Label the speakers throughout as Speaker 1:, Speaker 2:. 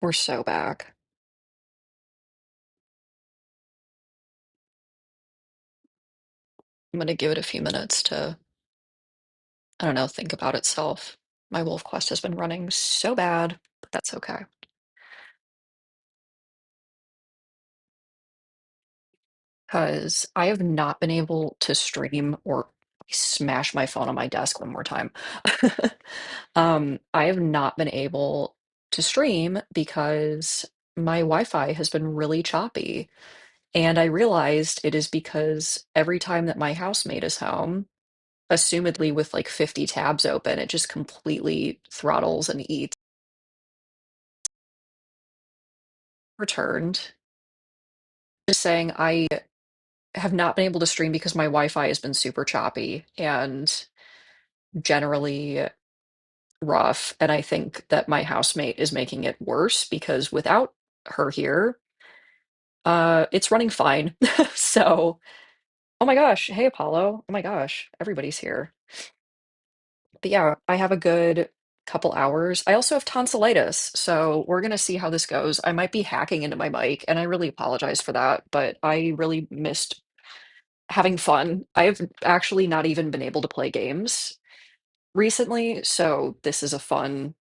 Speaker 1: We're so back. I'm gonna give it a few minutes to, I don't know, think about itself. My wolf quest has been running so bad, but that's okay. Because I have not been able to stream or smash my phone on my desk one more time. I have not been able to stream because my Wi-Fi has been really choppy. And I realized it is because every time that my housemate is home, assumedly with like 50 tabs open, it just completely throttles and eats. Returned, just saying I have not been able to stream because my Wi-Fi has been super choppy and generally rough. And I think that my housemate is making it worse because without her here, it's running fine. So, oh my gosh, hey Apollo. Oh my gosh, everybody's here. But yeah, I have a good couple hours. I also have tonsillitis, so we're gonna see how this goes. I might be hacking into my mic, and I really apologize for that, but I really missed having fun. I've actually not even been able to play games recently, so this is a fun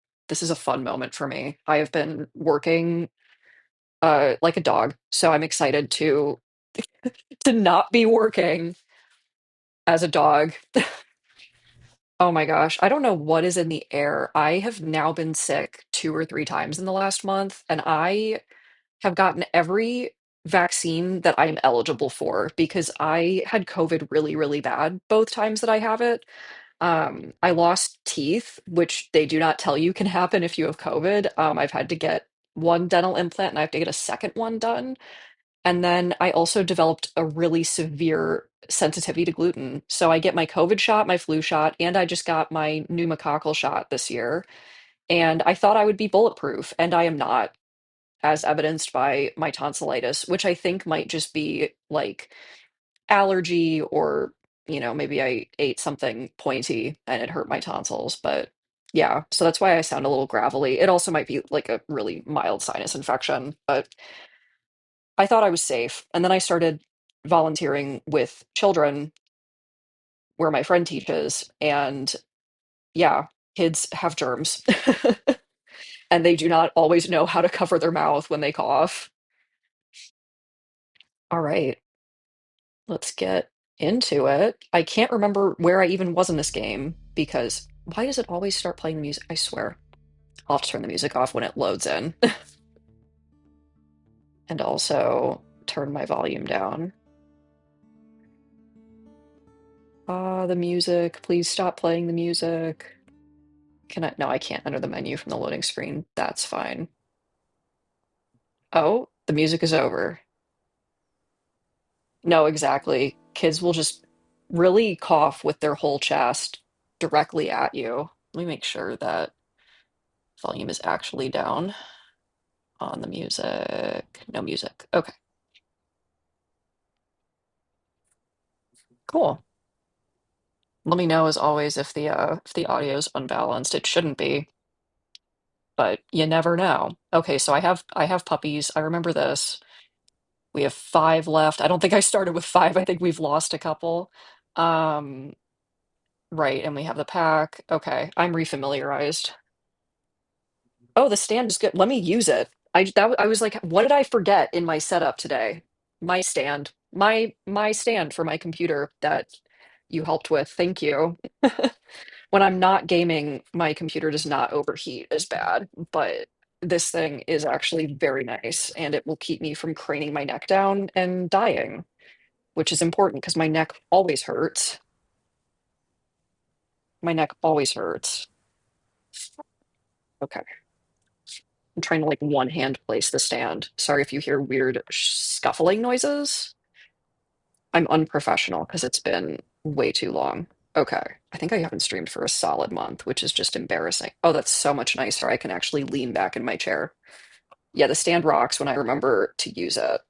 Speaker 1: moment for me. I have been working like a dog, so I'm excited to not be working as a dog. Oh my gosh, I don't know what is in the air. I have now been sick 2 or 3 times in the last month, and I have gotten every vaccine that I'm eligible for because I had COVID really, really bad both times that I have it. I lost teeth, which they do not tell you can happen if you have COVID. I've had to get one dental implant and I have to get a second one done. And then I also developed a really severe sensitivity to gluten. So I get my COVID shot, my flu shot, and I just got my pneumococcal shot this year. And I thought I would be bulletproof, and I am not, as evidenced by my tonsillitis, which I think might just be like allergy or, maybe I ate something pointy and it hurt my tonsils. But yeah, so that's why I sound a little gravelly. It also might be like a really mild sinus infection, but I thought I was safe. And then I started volunteering with children where my friend teaches. And yeah, kids have germs and they do not always know how to cover their mouth when they cough. All right, let's get into it. I can't remember where I even was in this game because why does it always start playing the music? I swear. I'll have to turn the music off when it loads in and also turn my volume down. The music. Please stop playing the music. Can I? No, I can't enter the menu from the loading screen. That's fine. Oh, the music is over. No, exactly. Kids will just really cough with their whole chest directly at you. Let me make sure that volume is actually down on the music. No music. Okay, cool. Let me know as always if the audio is unbalanced. It shouldn't be, but you never know. Okay, so I have puppies. I remember this. We have 5 left. I don't think I started with 5. I think we've lost a couple. Um, right, and we have the pack. Okay, I'm refamiliarized. Oh, the stand is good. Let me use it. I was like, what did I forget in my setup today? My stand. My stand for my computer that you helped with. Thank you. When I'm not gaming, my computer does not overheat as bad, but this thing is actually very nice and it will keep me from craning my neck down and dying, which is important because my neck always hurts. My neck always hurts. Okay. I'm trying to like one hand place the stand. Sorry if you hear weird scuffling noises. I'm unprofessional because it's been way too long. Okay. I think I haven't streamed for a solid month, which is just embarrassing. Oh, that's so much nicer. I can actually lean back in my chair. Yeah, the stand rocks when I remember to use it.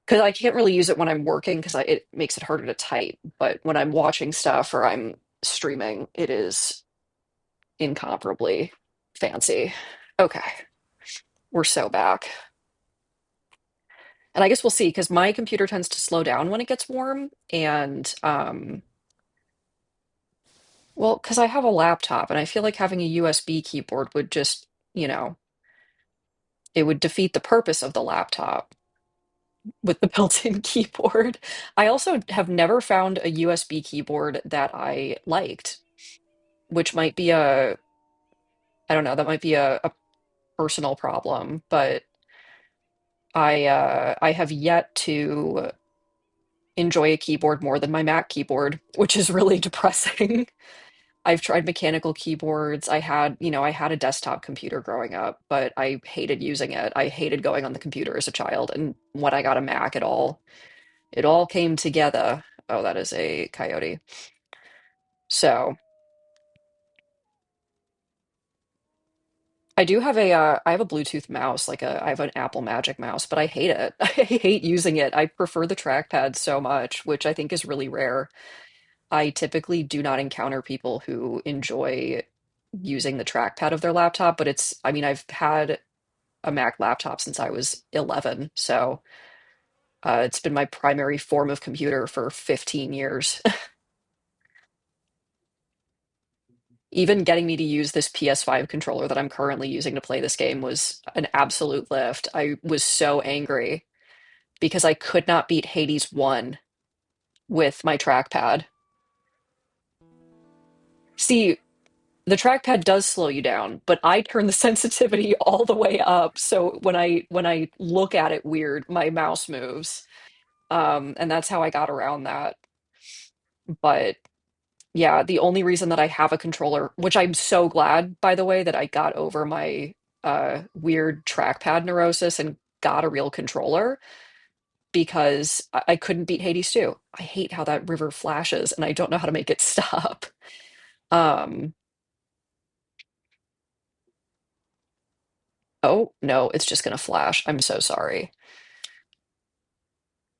Speaker 1: Because I can't really use it when I'm working because it makes it harder to type. But when I'm watching stuff or I'm streaming, it is incomparably fancy. Okay. We're so back. And I guess we'll see because my computer tends to slow down when it gets warm. And, well, because I have a laptop and I feel like having a USB keyboard would just, you know, it would defeat the purpose of the laptop with the built-in keyboard. I also have never found a USB keyboard that I liked, which might be I don't know, that might be a personal problem, but I have yet to enjoy a keyboard more than my Mac keyboard, which is really depressing. I've tried mechanical keyboards. I had a desktop computer growing up, but I hated using it. I hated going on the computer as a child, and when I got a Mac, it all came together. Oh, that is a coyote. So, I have a Bluetooth mouse, I have an Apple Magic mouse, but I hate it. I hate using it. I prefer the trackpad so much, which I think is really rare. I typically do not encounter people who enjoy using the trackpad of their laptop, but I mean, I've had a Mac laptop since I was 11, so it's been my primary form of computer for 15 years. Even getting me to use this PS5 controller that I'm currently using to play this game was an absolute lift. I was so angry because I could not beat Hades 1 with my trackpad. See, the trackpad does slow you down, but I turn the sensitivity all the way up. So when I look at it weird, my mouse moves. And that's how I got around that. But yeah, the only reason that I have a controller, which I'm so glad, by the way, that I got over my weird trackpad neurosis and got a real controller because I couldn't beat Hades 2. I hate how that river flashes and I don't know how to make it stop. Um, oh no, it's just gonna flash. I'm so sorry.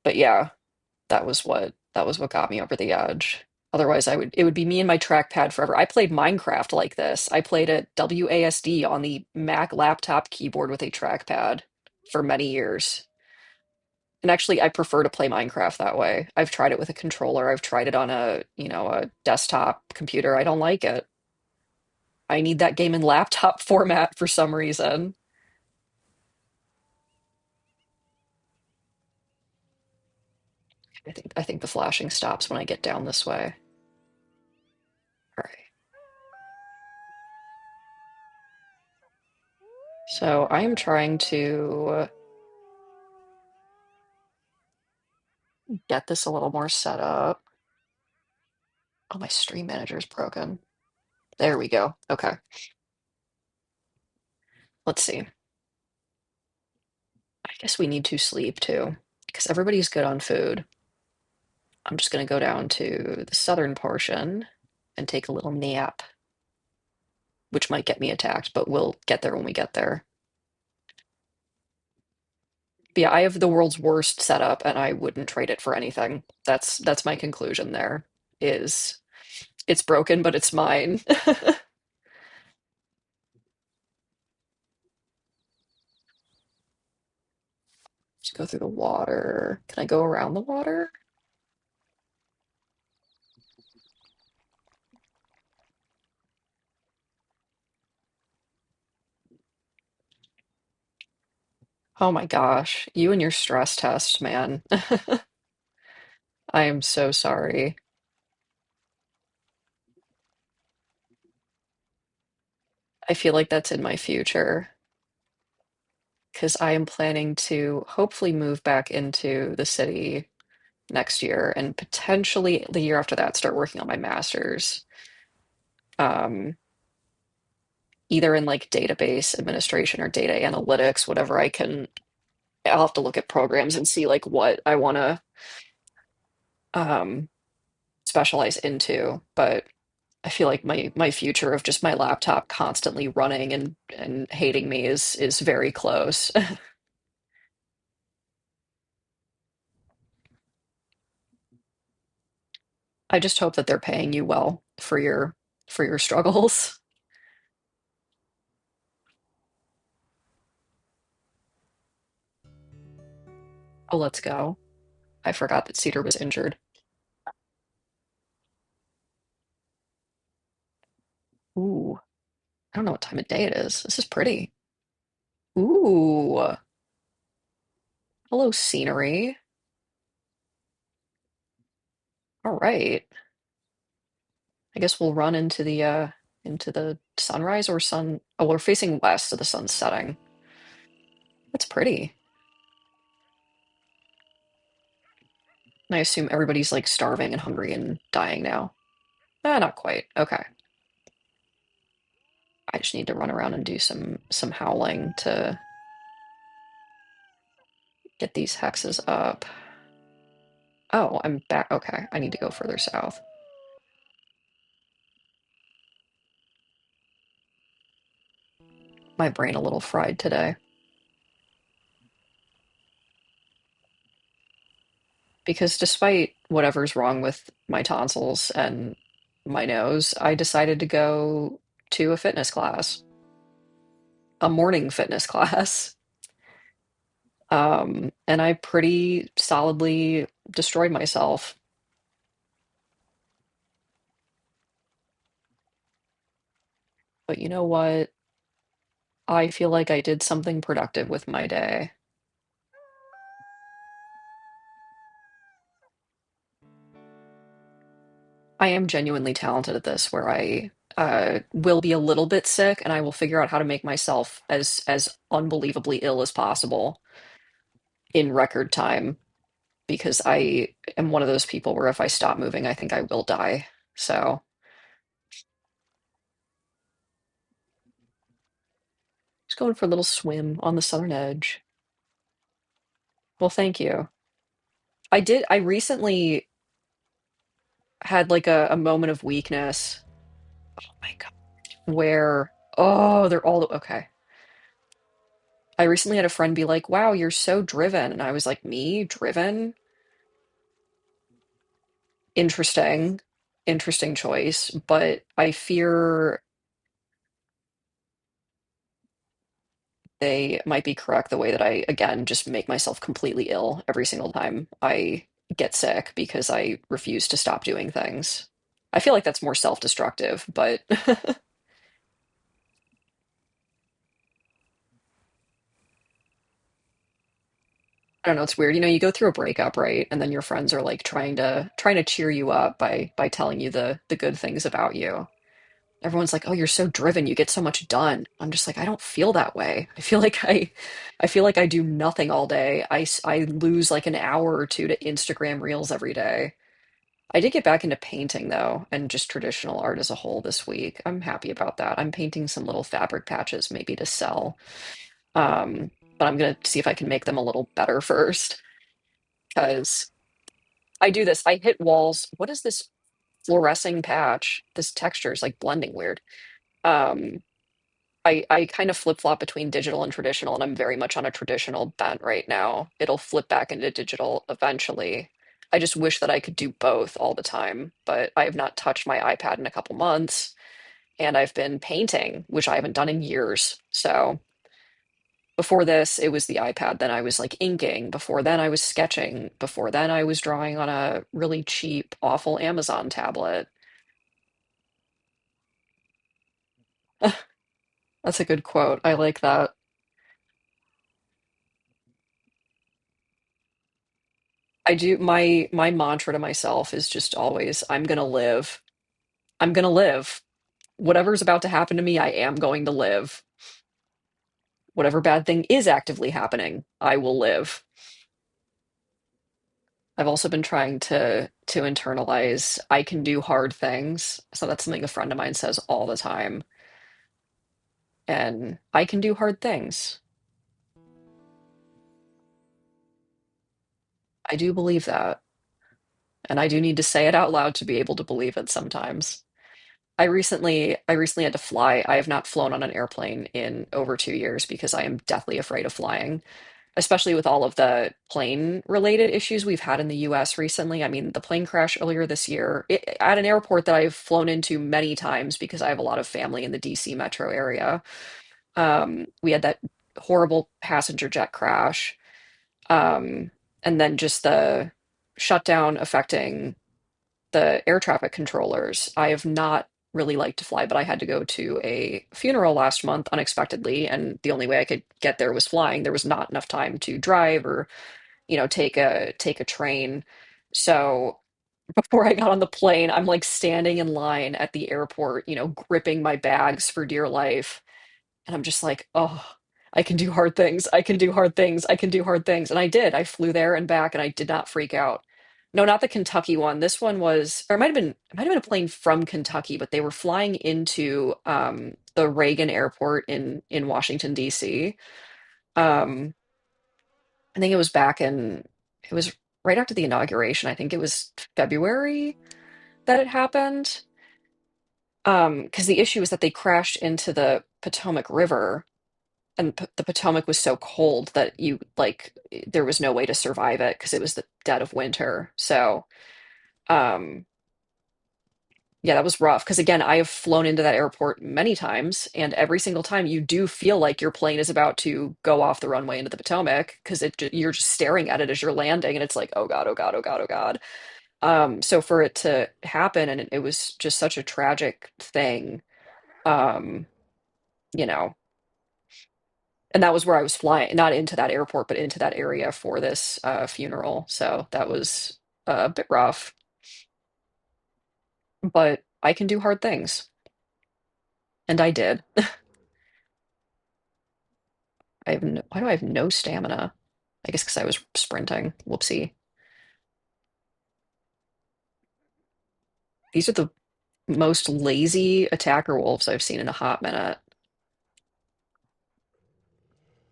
Speaker 1: But yeah, that was what got me over the edge. Otherwise, it would be me and my trackpad forever. I played Minecraft like this. I played it WASD on the Mac laptop keyboard with a trackpad for many years. And actually, I prefer to play Minecraft that way. I've tried it with a controller. I've tried it on a desktop computer. I don't like it. I need that game in laptop format for some reason. I think the flashing stops when I get down this way. All right. So I am trying to get this a little more set up. Oh, my stream manager's broken. There we go. Okay. Let's see. I guess we need to sleep too, because everybody's good on food. I'm just going to go down to the southern portion and take a little nap, which might get me attacked, but we'll get there when we get there. But yeah, I have the world's worst setup and I wouldn't trade it for anything. That's my conclusion there is it's broken, but it's mine. Just go through the water. Can I go around the water? Oh my gosh, you and your stress test, man. I am so sorry. I feel like that's in my future because I am planning to hopefully move back into the city next year and potentially the year after that start working on my master's. Um, Either in like database administration or data analytics, whatever I can. I'll have to look at programs and see like what I want to um, specialize into. But I feel like my future of just my laptop constantly running and hating me is very close. I just hope that they're paying you well for your struggles. Oh, let's go. I forgot that Cedar was injured. Ooh, I don't know what time of day it is. This is pretty. Ooh, hello, scenery. All right. I guess we'll run into the sunrise or sun. Oh, we're facing west, so the sun's setting. That's pretty. And I assume everybody's like starving and hungry and dying now. Not quite. Okay. I just need to run around and do some howling to get these hexes up. Oh, I'm back. Okay, I need to go further south. My brain a little fried today because despite whatever's wrong with my tonsils and my nose, I decided to go to a fitness class, a morning fitness class. And I pretty solidly destroyed myself. But you know what? I feel like I did something productive with my day. I am genuinely talented at this, where I will be a little bit sick and I will figure out how to make myself as unbelievably ill as possible in record time because I am one of those people where if I stop moving, I think I will die. So, just going for a little swim on the southern edge. Well, thank you. I recently had like a moment of weakness. Oh my God. Where, oh, they're all okay. I recently had a friend be like, "Wow, you're so driven." And I was like, "Me? Driven? Interesting. Interesting choice." But I fear they might be correct the way that I, again, just make myself completely ill every single time I get sick because I refuse to stop doing things. I feel like that's more self-destructive, but I don't know, it's weird. You know, you go through a breakup, right? And then your friends are like trying to cheer you up by telling you the good things about you. Everyone's like, "Oh, you're so driven. You get so much done." I'm just like, I don't feel that way. I feel like I do nothing all day. I lose like an hour or two to Instagram Reels every day. I did get back into painting though, and just traditional art as a whole this week. I'm happy about that. I'm painting some little fabric patches maybe to sell. Um, but I'm gonna see if I can make them a little better first because I do this. I hit walls. What is this fluorescing patch? This texture is like blending weird. Um, I kind of flip-flop between digital and traditional, and I'm very much on a traditional bent right now. It'll flip back into digital eventually. I just wish that I could do both all the time, but I have not touched my iPad in a couple months, and I've been painting, which I haven't done in years. So before this, it was the iPad. Then I was like inking. Before then, I was sketching. Before then, I was drawing on a really cheap, awful Amazon tablet. That's a good quote. I like that. I do my mantra to myself is just always, I'm gonna live. I'm gonna live. Whatever's about to happen to me, I am going to live. Whatever bad thing is actively happening, I will live. I've also been trying to internalize I can do hard things. So that's something a friend of mine says all the time. And I can do hard things. I do believe that. And I do need to say it out loud to be able to believe it sometimes. I recently had to fly. I have not flown on an airplane in over 2 years because I am deathly afraid of flying, especially with all of the plane related issues we've had in the US recently. I mean, the plane crash earlier this year at an airport that I've flown into many times because I have a lot of family in the DC metro area. We had that horrible passenger jet crash. And then just the shutdown affecting the air traffic controllers. I have not really liked to fly, but I had to go to a funeral last month unexpectedly, and the only way I could get there was flying. There was not enough time to drive or, take a train. So before I got on the plane, I'm like standing in line at the airport, gripping my bags for dear life. And I'm just like, oh, I can do hard things. I can do hard things. I can do hard things. And I did. I flew there and back and I did not freak out. No, not the Kentucky one. This one was, or it might have been a plane from Kentucky, but they were flying into the Reagan Airport in Washington, D.C. Um, I think it was right after the inauguration. I think it was February that it happened. Because the issue is that they crashed into the Potomac River, and the Potomac was so cold that there was no way to survive it because it was the dead of winter. So, um, yeah, that was rough. Because again, I have flown into that airport many times, and every single time you do feel like your plane is about to go off the runway into the Potomac because you're just staring at it as you're landing, and it's like, oh God, oh God, oh God, oh God. So for it to happen, and it was just such a tragic thing. Um, you know. And that was where I was flying, not into that airport, but into that area for this funeral. So that was a bit rough, but I can do hard things, and I did. Why do I have no stamina? I guess because I was sprinting. Whoopsie. These are the most lazy attacker wolves I've seen in a hot minute.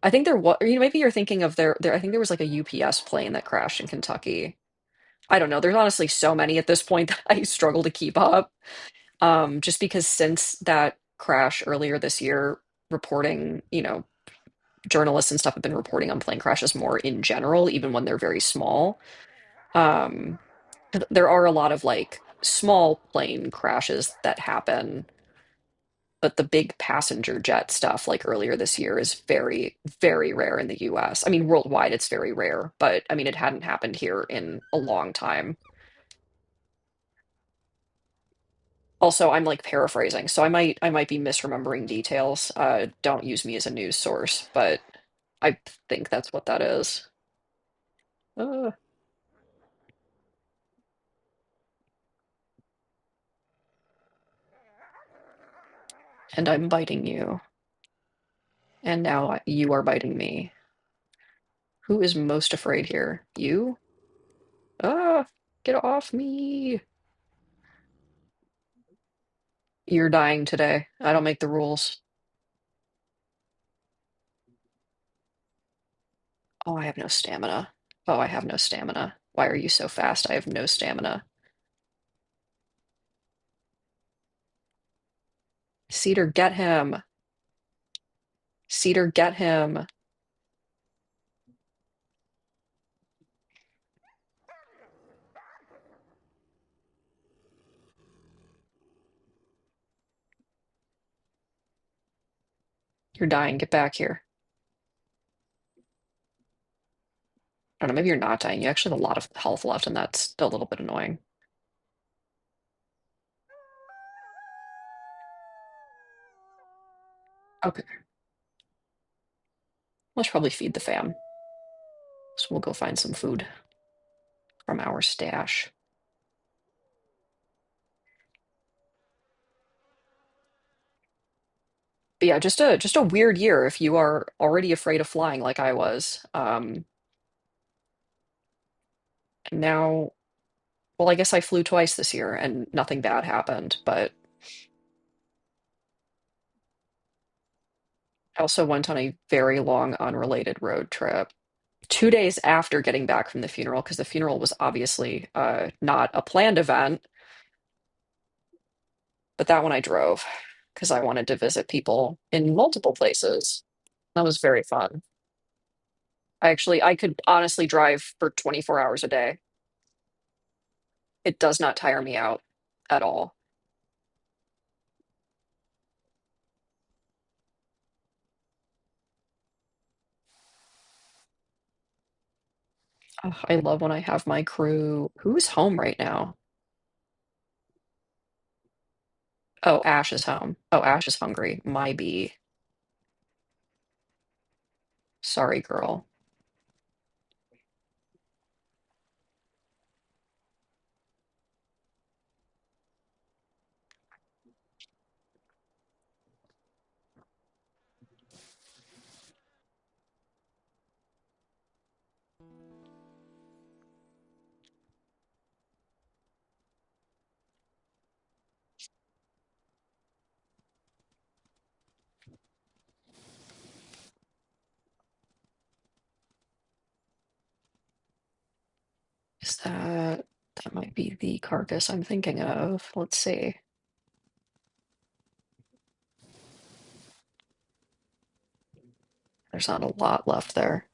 Speaker 1: I think maybe you're thinking of I think there was like a UPS plane that crashed in Kentucky. I don't know. There's honestly so many at this point that I struggle to keep up. Just because since that crash earlier this year, reporting, journalists and stuff have been reporting on plane crashes more in general, even when they're very small. Um, there are a lot of like small plane crashes that happen, but the big passenger jet stuff, like earlier this year, is very, very rare in the US. I mean, worldwide, it's very rare, but I mean, it hadn't happened here in a long time. Also, I'm like paraphrasing, so I might be misremembering details. Don't use me as a news source, but I think that's what that is. Uh, and I'm biting you, and now you are biting me. Who is most afraid here? You? Ah, get off me. You're dying today. I don't make the rules. Oh, I have no stamina. Oh, I have no stamina. Why are you so fast? I have no stamina. Cedar, get him. Cedar, get him. You're dying. Get back here. I don't know, maybe you're not dying. You actually have a lot of health left, and that's a little bit annoying. Okay, let's probably feed the fam. So we'll go find some food from our stash. But yeah, just a weird year if you are already afraid of flying like I was. And now, well, I guess I flew twice this year and nothing bad happened, but I also went on a very long unrelated road trip 2 days after getting back from the funeral, because the funeral was obviously not a planned event, but that one I drove because I wanted to visit people in multiple places. That was very fun. I could honestly drive for 24 hours a day. It does not tire me out at all. Ugh, I love when I have my crew. Who's home right now? Oh, Ash is home. Oh, Ash is hungry. My bee. Sorry, girl. Is that might be the carcass I'm thinking of. Let's see. There's not a lot left there.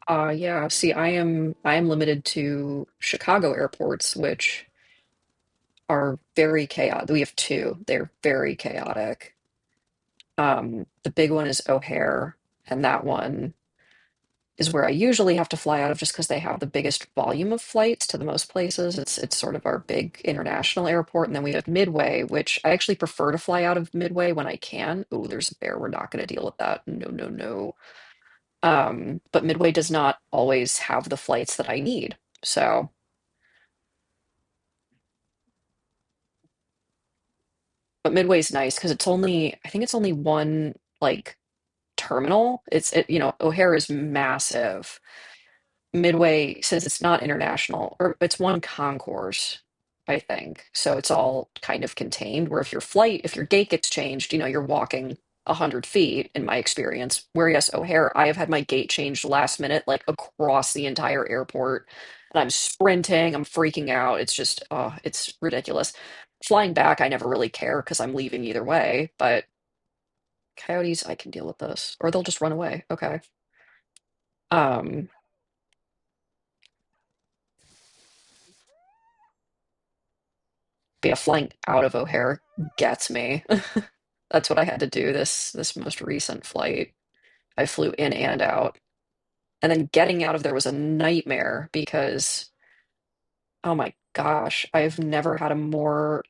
Speaker 1: Yeah, see, I am limited to Chicago airports, which are very chaotic. We have two. They're very chaotic. The big one is O'Hare, and that one is where I usually have to fly out of just because they have the biggest volume of flights to the most places. It's sort of our big international airport, and then we have Midway, which I actually prefer to fly out of Midway when I can. Oh, there's a bear. We're not going to deal with that. No, no, no. But Midway does not always have the flights that I need. So, but Midway's nice because I think it's only one like terminal. O'Hare is massive. Midway, since it's not international, or it's one concourse, I think. So it's all kind of contained. Where if your gate gets changed, you're walking 100 feet, in my experience. Whereas O'Hare, I have had my gate changed last minute, like across the entire airport, and I'm sprinting, I'm freaking out. It's just, oh, it's ridiculous. Flying back, I never really care because I'm leaving either way, but coyotes, I can deal with this, or they'll just run away. Okay. Um, but yeah, flying out of O'Hare gets me. That's what I had to do this most recent flight. I flew in and out. And then getting out of there was a nightmare because, oh my gosh, I've never had a more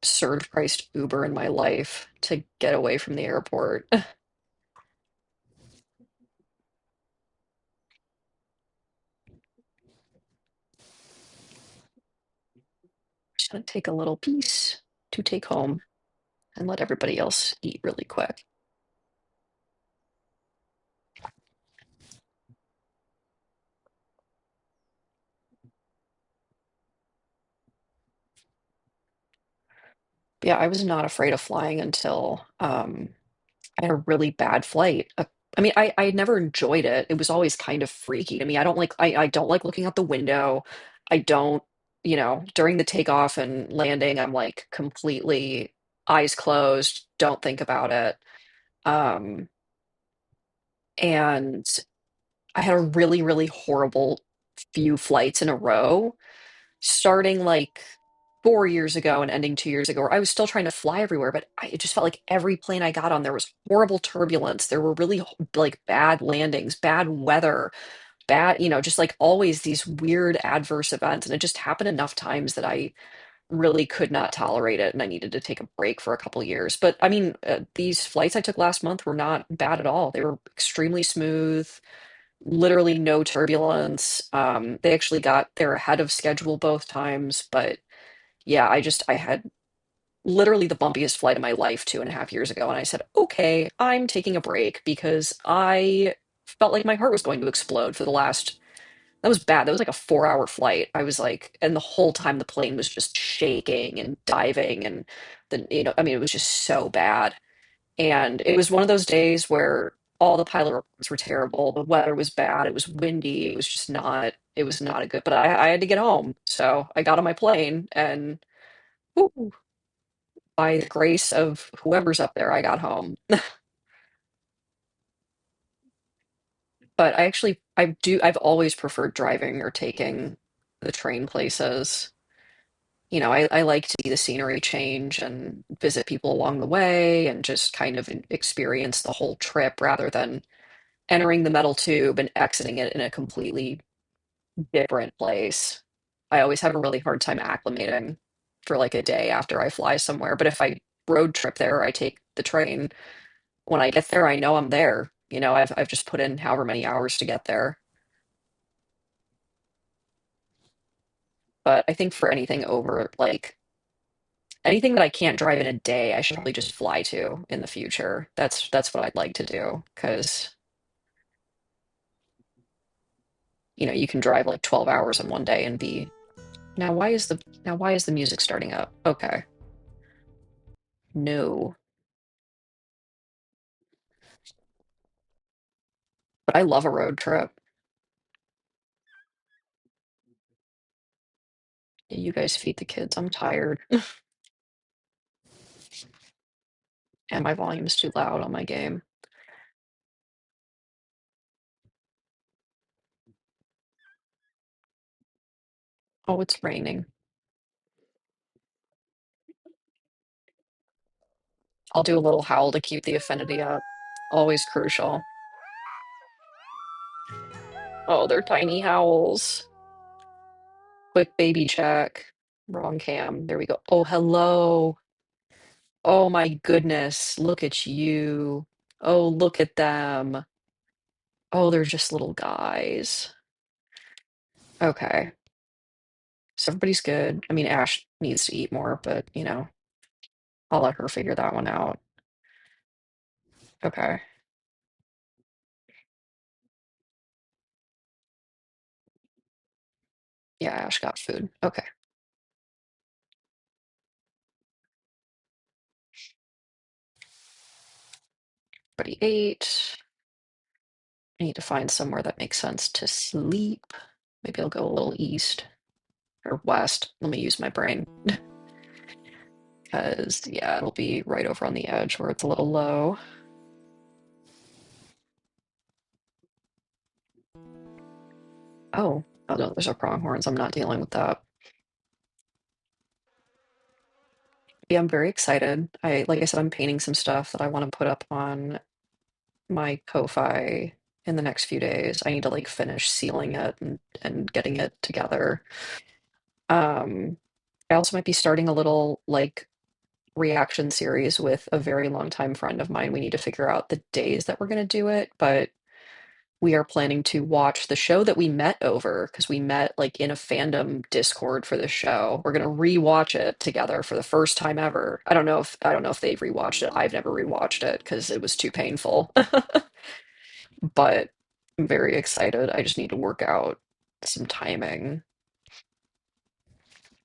Speaker 1: surge priced Uber in my life to get away from the airport. Just gonna take a little piece to take home and let everybody else eat really quick. But yeah, I was not afraid of flying until I had a really bad flight. I mean, I had never enjoyed it. It was always kind of freaky to me. I don't like looking out the window. I don't, during the takeoff and landing, I'm like completely eyes closed, don't think about it. Um, and I had a really, really horrible few flights in a row, starting like 4 years ago and ending 2 years ago, where I was still trying to fly everywhere, but it just felt like every plane I got on, there was horrible turbulence. There were really like bad landings, bad weather, just like always these weird adverse events. And it just happened enough times that I really could not tolerate it and I needed to take a break for a couple years. But I mean, these flights I took last month were not bad at all. They were extremely smooth, literally no turbulence. They actually got there ahead of schedule both times, but yeah, I had literally the bumpiest flight of my life 2.5 years ago. And I said, okay, I'm taking a break because I felt like my heart was going to explode for the last. That was bad. That was like a 4 hour flight. I was like, and the whole time the plane was just shaking and diving. And I mean, it was just so bad. And it was one of those days where all the pilot reports were terrible. The weather was bad. It was windy. It was not a good, but I had to get home. So I got on my plane and whew, by the grace of whoever's up there, I got home. But I've always preferred driving or taking the train places. I like to see the scenery change and visit people along the way and just kind of experience the whole trip rather than entering the metal tube and exiting it in a completely different place. I always have a really hard time acclimating for like a day after I fly somewhere. But if I road trip there, I take the train. When I get there, I know I'm there. I've just put in however many hours to get there. But I think for anything over like anything that I can't drive in a day, I should probably just fly to in the future. That's what I'd like to do because you can drive like 12 hours in one day and be now why is the music starting up? Okay. No. But I love a road trip. You guys feed the kids. I'm tired. And my volume's too loud on my game. Oh, it's raining. I'll do a little howl to keep the affinity up. Always crucial. Oh, they're tiny howls. Quick baby check. Wrong cam. There we go. Oh, hello. Oh my goodness. Look at you. Oh, look at them. Oh, they're just little guys. Okay. So everybody's good. I mean, Ash needs to eat more, but I'll let her figure that one out. Okay. Yeah, Ash got food. Okay. Everybody ate. I need to find somewhere that makes sense to sleep. Maybe I'll go a little east or west. Let me use my brain. Because, yeah, it'll be right over on the edge where it's a little low. Oh, no, there's our pronghorns. I'm not dealing with that. Yeah, I'm very excited. Like I said, I'm painting some stuff that I want to put up on my Ko-Fi in the next few days. I need to like finish sealing it and getting it together. Um, I also might be starting a little like reaction series with a very longtime friend of mine. We need to figure out the days that we're going to do it, but we are planning to watch the show that we met over because we met like in a fandom Discord for the show. We're going to rewatch it together for the first time ever. I don't know if they've rewatched it. I've never rewatched it because it was too painful. But I'm very excited. I just need to work out some timing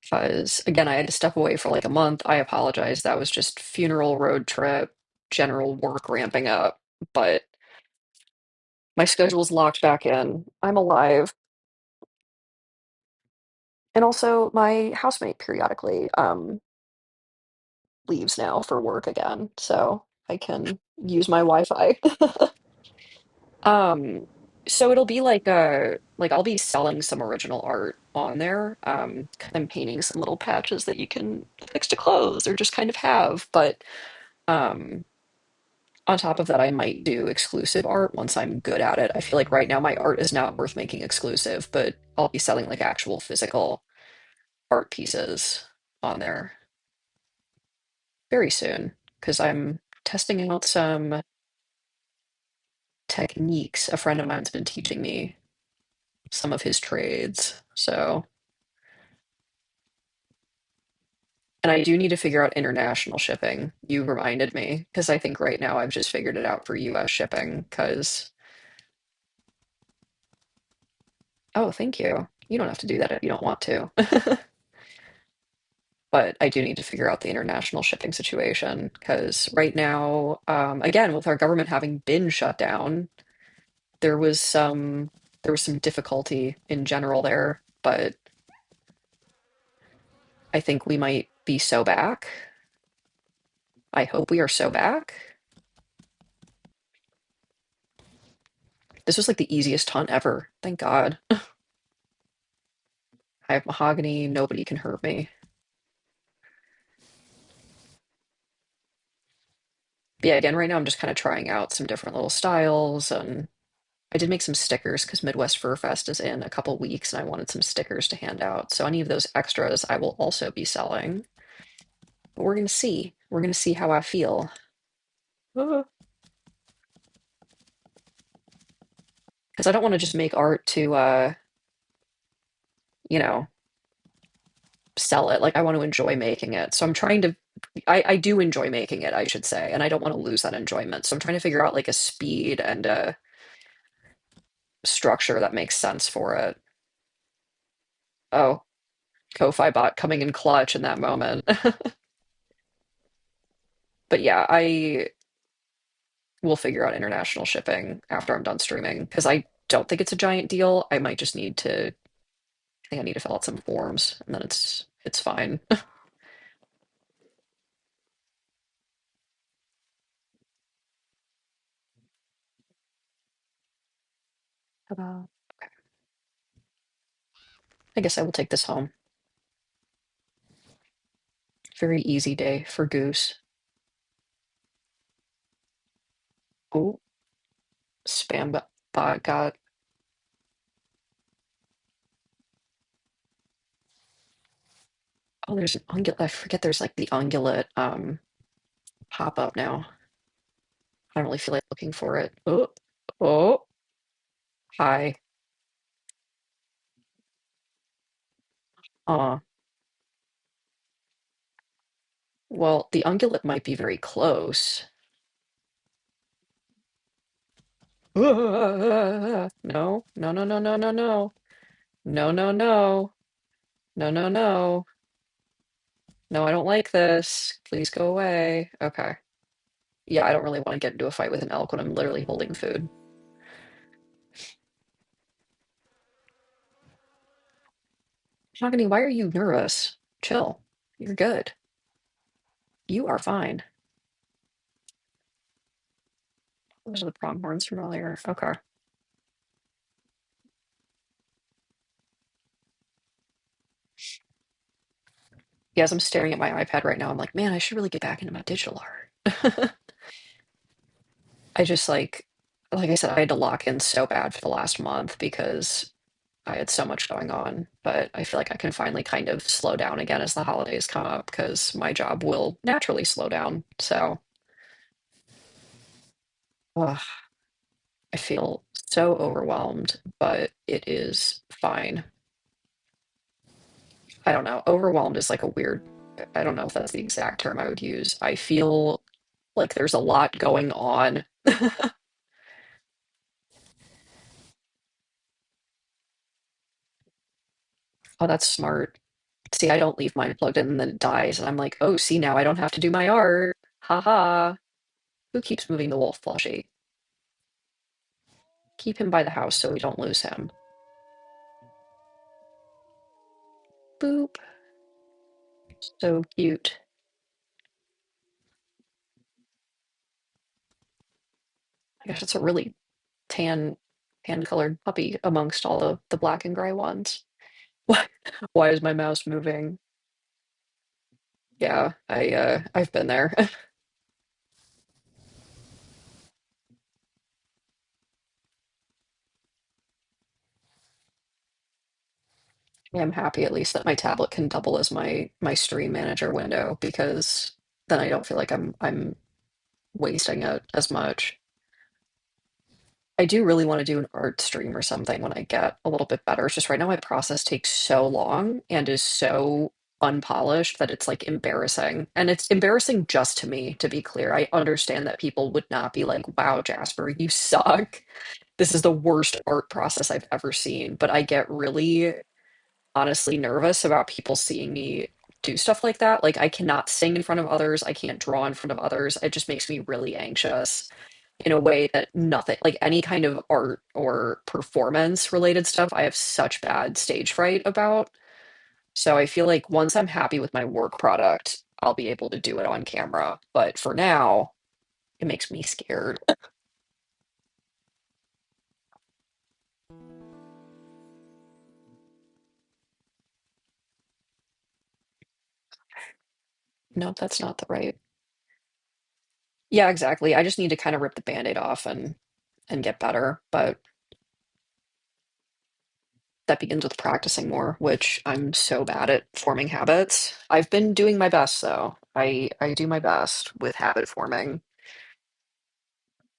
Speaker 1: because again, I had to step away for like a month. I apologize. That was just funeral, road trip, general work ramping up. But my schedule's locked back in. I'm alive. And also my housemate periodically leaves now for work again, so I can use my Wi-Fi. Um, so it'll be like I'll be selling some original art on there. 'Cause I'm painting some little patches that you can affix to clothes or just kind of have. But um on top of that, I might do exclusive art once I'm good at it. I feel like right now my art is not worth making exclusive, but I'll be selling like actual physical art pieces on there very soon because I'm testing out some techniques. A friend of mine's been teaching me some of his trades. So, and I do need to figure out international shipping. You reminded me because I think right now I've just figured it out for US shipping because, oh, thank you. You don't have to do that if you don't want to. But I do need to figure out the international shipping situation because right now, again, with our government having been shut down, there was some there was some difficulty in general there, but I think we might be so back. I hope we are so back. This was like the easiest hunt ever. Thank God. I have mahogany. Nobody can hurt me. But yeah, again, right now I'm just kind of trying out some different little styles, and I did make some stickers because Midwest Fur Fest is in a couple weeks and I wanted some stickers to hand out. So any of those extras I will also be selling. But we're gonna see. We're gonna see how I feel. Because I don't want to just make art to you know, sell it. Like I want to enjoy making it. So I'm trying to I do enjoy making it, I should say, and I don't want to lose that enjoyment. So I'm trying to figure out like a speed and a structure that makes sense for it. Oh, Ko-Fi bot coming in clutch in that moment. But yeah, I will figure out international shipping after I'm done streaming because I don't think it's a giant deal. I might just need to, I think I need to fill out some forms and then it's fine. Ta-da. I guess I will take this home. Very easy day for Goose. Oh, bot got, oh, there's an ungulate. I forget there's like the ungulate pop up now. I don't really feel like looking for it. Oh, oh, hi. Uh, well, the ungulate might be very close. No, no, no, no, no, no, no. No, no, no. No, no, no. No, I don't like this. Please go away. Okay. Yeah, I don't really want to get into a fight with an elk when I'm literally holding food. Mahogany, why are you nervous? Chill. You're good. You are fine. Those are the pronghorns from earlier. Okay. Yeah, as I'm staring at my iPad right now, I'm like, man, I should really get back into my digital art. I just like I said, I had to lock in so bad for the last month because I had so much going on, but I feel like I can finally kind of slow down again as the holidays come up because my job will naturally slow down. So, ugh, I feel so overwhelmed, but it is fine. I don't know. Overwhelmed is like a weird, I don't know if that's the exact term I would use. I feel like there's a lot going on. Oh, that's smart. See, I don't leave mine plugged in and then it dies, and I'm like, oh, see, now I don't have to do my art. Haha. Who keeps moving the wolf plushie? Keep him by the house so we don't lose him. Boop. So cute. Gosh, it's a really tan, tan-colored puppy amongst all of the black and gray ones. Why, why is my mouse moving? Yeah, I've been there. I'm happy at least that my tablet can double as my stream manager window because then I don't feel like I'm wasting it as much. I do really want to do an art stream or something when I get a little bit better. It's just right now my process takes so long and is so unpolished that it's like embarrassing. And it's embarrassing just to me, to be clear. I understand that people would not be like, wow, Jasper, you suck. This is the worst art process I've ever seen. But I get really honestly nervous about people seeing me do stuff like that. Like I cannot sing in front of others, I can't draw in front of others. It just makes me really anxious in a way that nothing, like any kind of art or performance related stuff, I have such bad stage fright about. So I feel like once I'm happy with my work product, I'll be able to do it on camera. But for now, it makes me scared. No, that's not the right. Yeah, exactly. I just need to kind of rip the Band-Aid off and get better, but that begins with practicing more, which I'm so bad at forming habits. I've been doing my best though. I do my best with habit forming,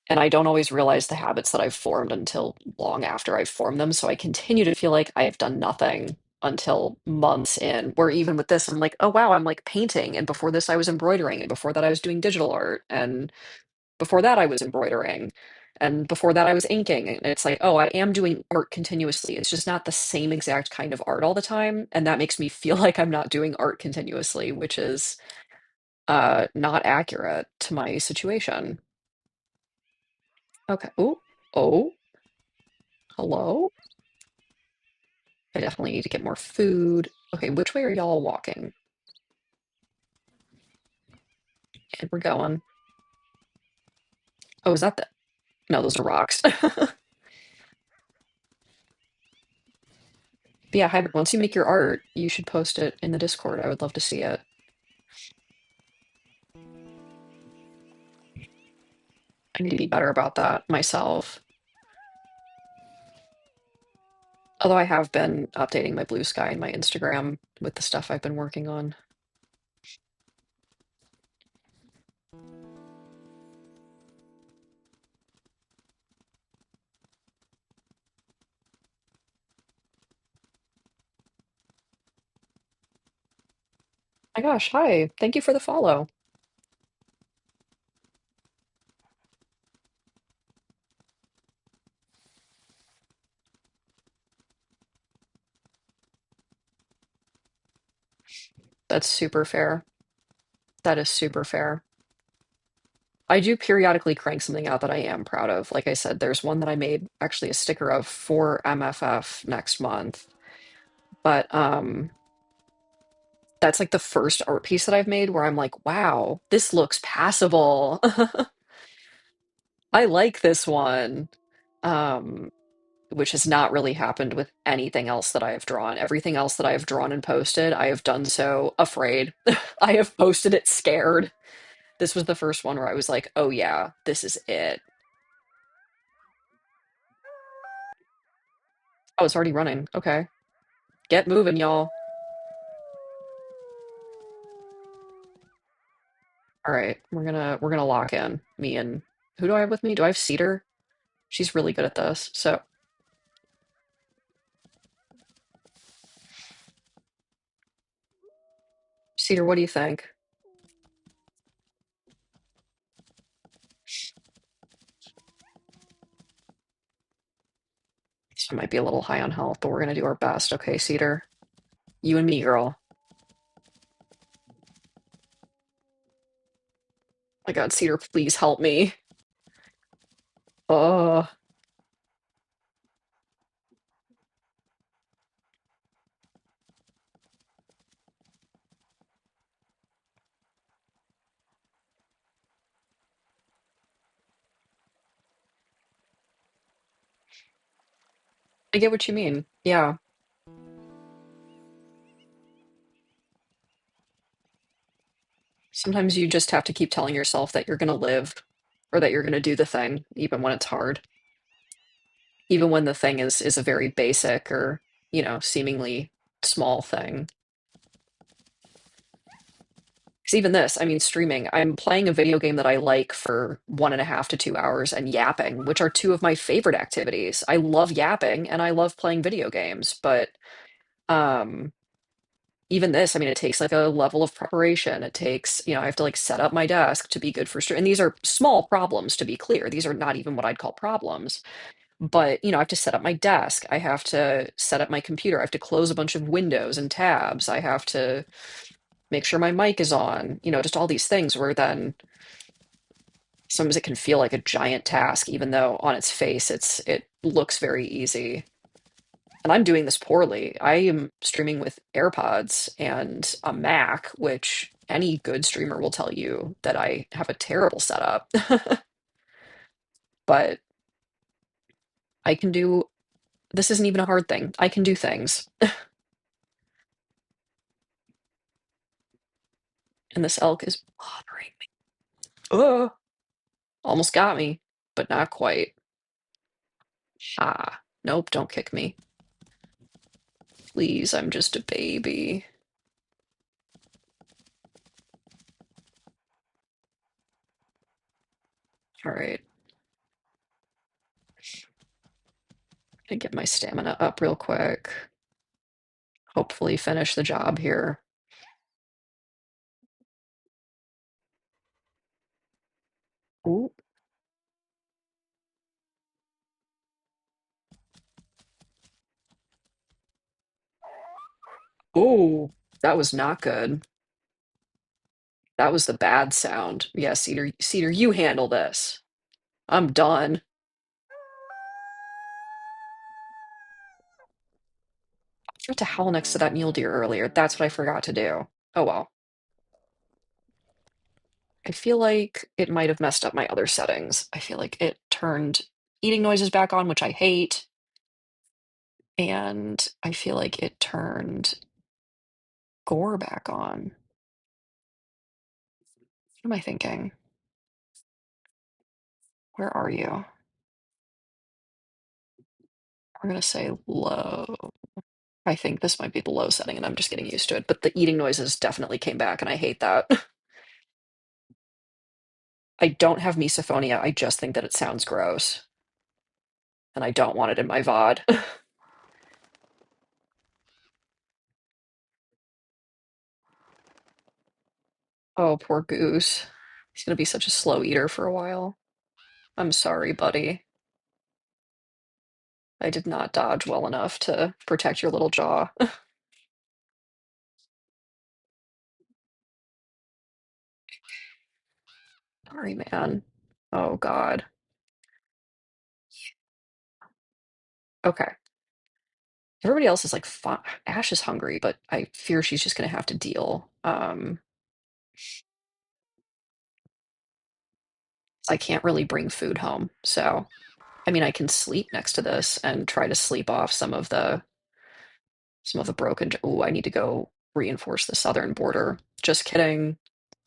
Speaker 1: and I don't always realize the habits that I've formed until long after I've formed them, so I continue to feel like I have done nothing until months in, where even with this, I'm like, "Oh wow, I'm like painting, and before this I was embroidering, and before that I was doing digital art, and before that I was embroidering, and before that I was inking." And it's like, oh, I am doing art continuously. It's just not the same exact kind of art all the time. And that makes me feel like I'm not doing art continuously, which is not accurate to my situation. Okay. Oh, oh, hello. I definitely need to get more food. Okay, which way are y'all walking? And we're going. Oh, is that the no, those are rocks. But yeah, Hybrid, once you make your art, you should post it in the Discord. I would love to see it. I need to be better about that myself. Although I have been updating my Blue Sky and my Instagram with the stuff I've been working on. My gosh, hi. Thank you for the follow. That's super fair. That is super fair. I do periodically crank something out that I am proud of. Like I said, there's one that I made actually a sticker of for MFF next month. But that's like the first art piece that I've made where I'm like, wow, this looks passable. I like this one. Um, which has not really happened with anything else that I have drawn. Everything else that I have drawn and posted, I have done so afraid. I have posted it scared. This was the first one where I was like, oh yeah, this is it. Oh, it's already running. Okay. Get moving, y'all. All right, we're gonna lock in. Me and who do I have with me? Do I have Cedar? She's really good at this. So, Cedar, what do you think? She might be a little high on health, but we're gonna do our best. Okay, Cedar. You and me, girl. My God, Cedar, please help me. Oh, I get what you mean. Yeah. Sometimes you just have to keep telling yourself that you're going to live or that you're going to do the thing, even when it's hard, even when the thing is a very basic or, seemingly small thing. Because even this, I mean, streaming, I'm playing a video game that I like for 1.5 to 2 hours and yapping, which are two of my favorite activities. I love yapping and I love playing video games, but um, even this, I mean, it takes like a level of preparation. It takes, I have to like set up my desk to be good for stream. And these are small problems, to be clear. These are not even what I'd call problems. But, I have to set up my desk. I have to set up my computer. I have to close a bunch of windows and tabs. I have to make sure my mic is on, just all these things where then sometimes it can feel like a giant task, even though on its face it looks very easy. And I'm doing this poorly. I am streaming with AirPods and a Mac, which any good streamer will tell you that I have a terrible setup. But I can do this isn't even a hard thing. I can do things. And this elk is bothering me. Ugh. Almost got me, but not quite. Ah, nope, don't kick me. Please, I'm just a baby. All right, I get my stamina up real quick. Hopefully finish the job here. Ooh, ooh, that was not good. That was the bad sound. Yeah, Cedar, you handle this. I'm done. I forgot to howl next to that mule deer earlier. That's what I forgot to do. Oh well. I feel like it might have messed up my other settings. I feel like it turned eating noises back on, which I hate, and I feel like it turned gore back on. What am I thinking? Where are you? We're gonna say low. I think this might be the low setting, and I'm just getting used to it. But the eating noises definitely came back, and I hate that. I don't have misophonia. I just think that it sounds gross, and I don't want it in my VOD. Oh, poor Goose. He's gonna be such a slow eater for a while. I'm sorry, buddy. I did not dodge well enough to protect your little jaw. Sorry, man. Oh, God. Okay. Everybody else is like, Ash is hungry, but I fear she's just gonna have to deal. I can't really bring food home, so I mean, I can sleep next to this and try to sleep off some of the broken. Oh, I need to go reinforce the southern border. Just kidding.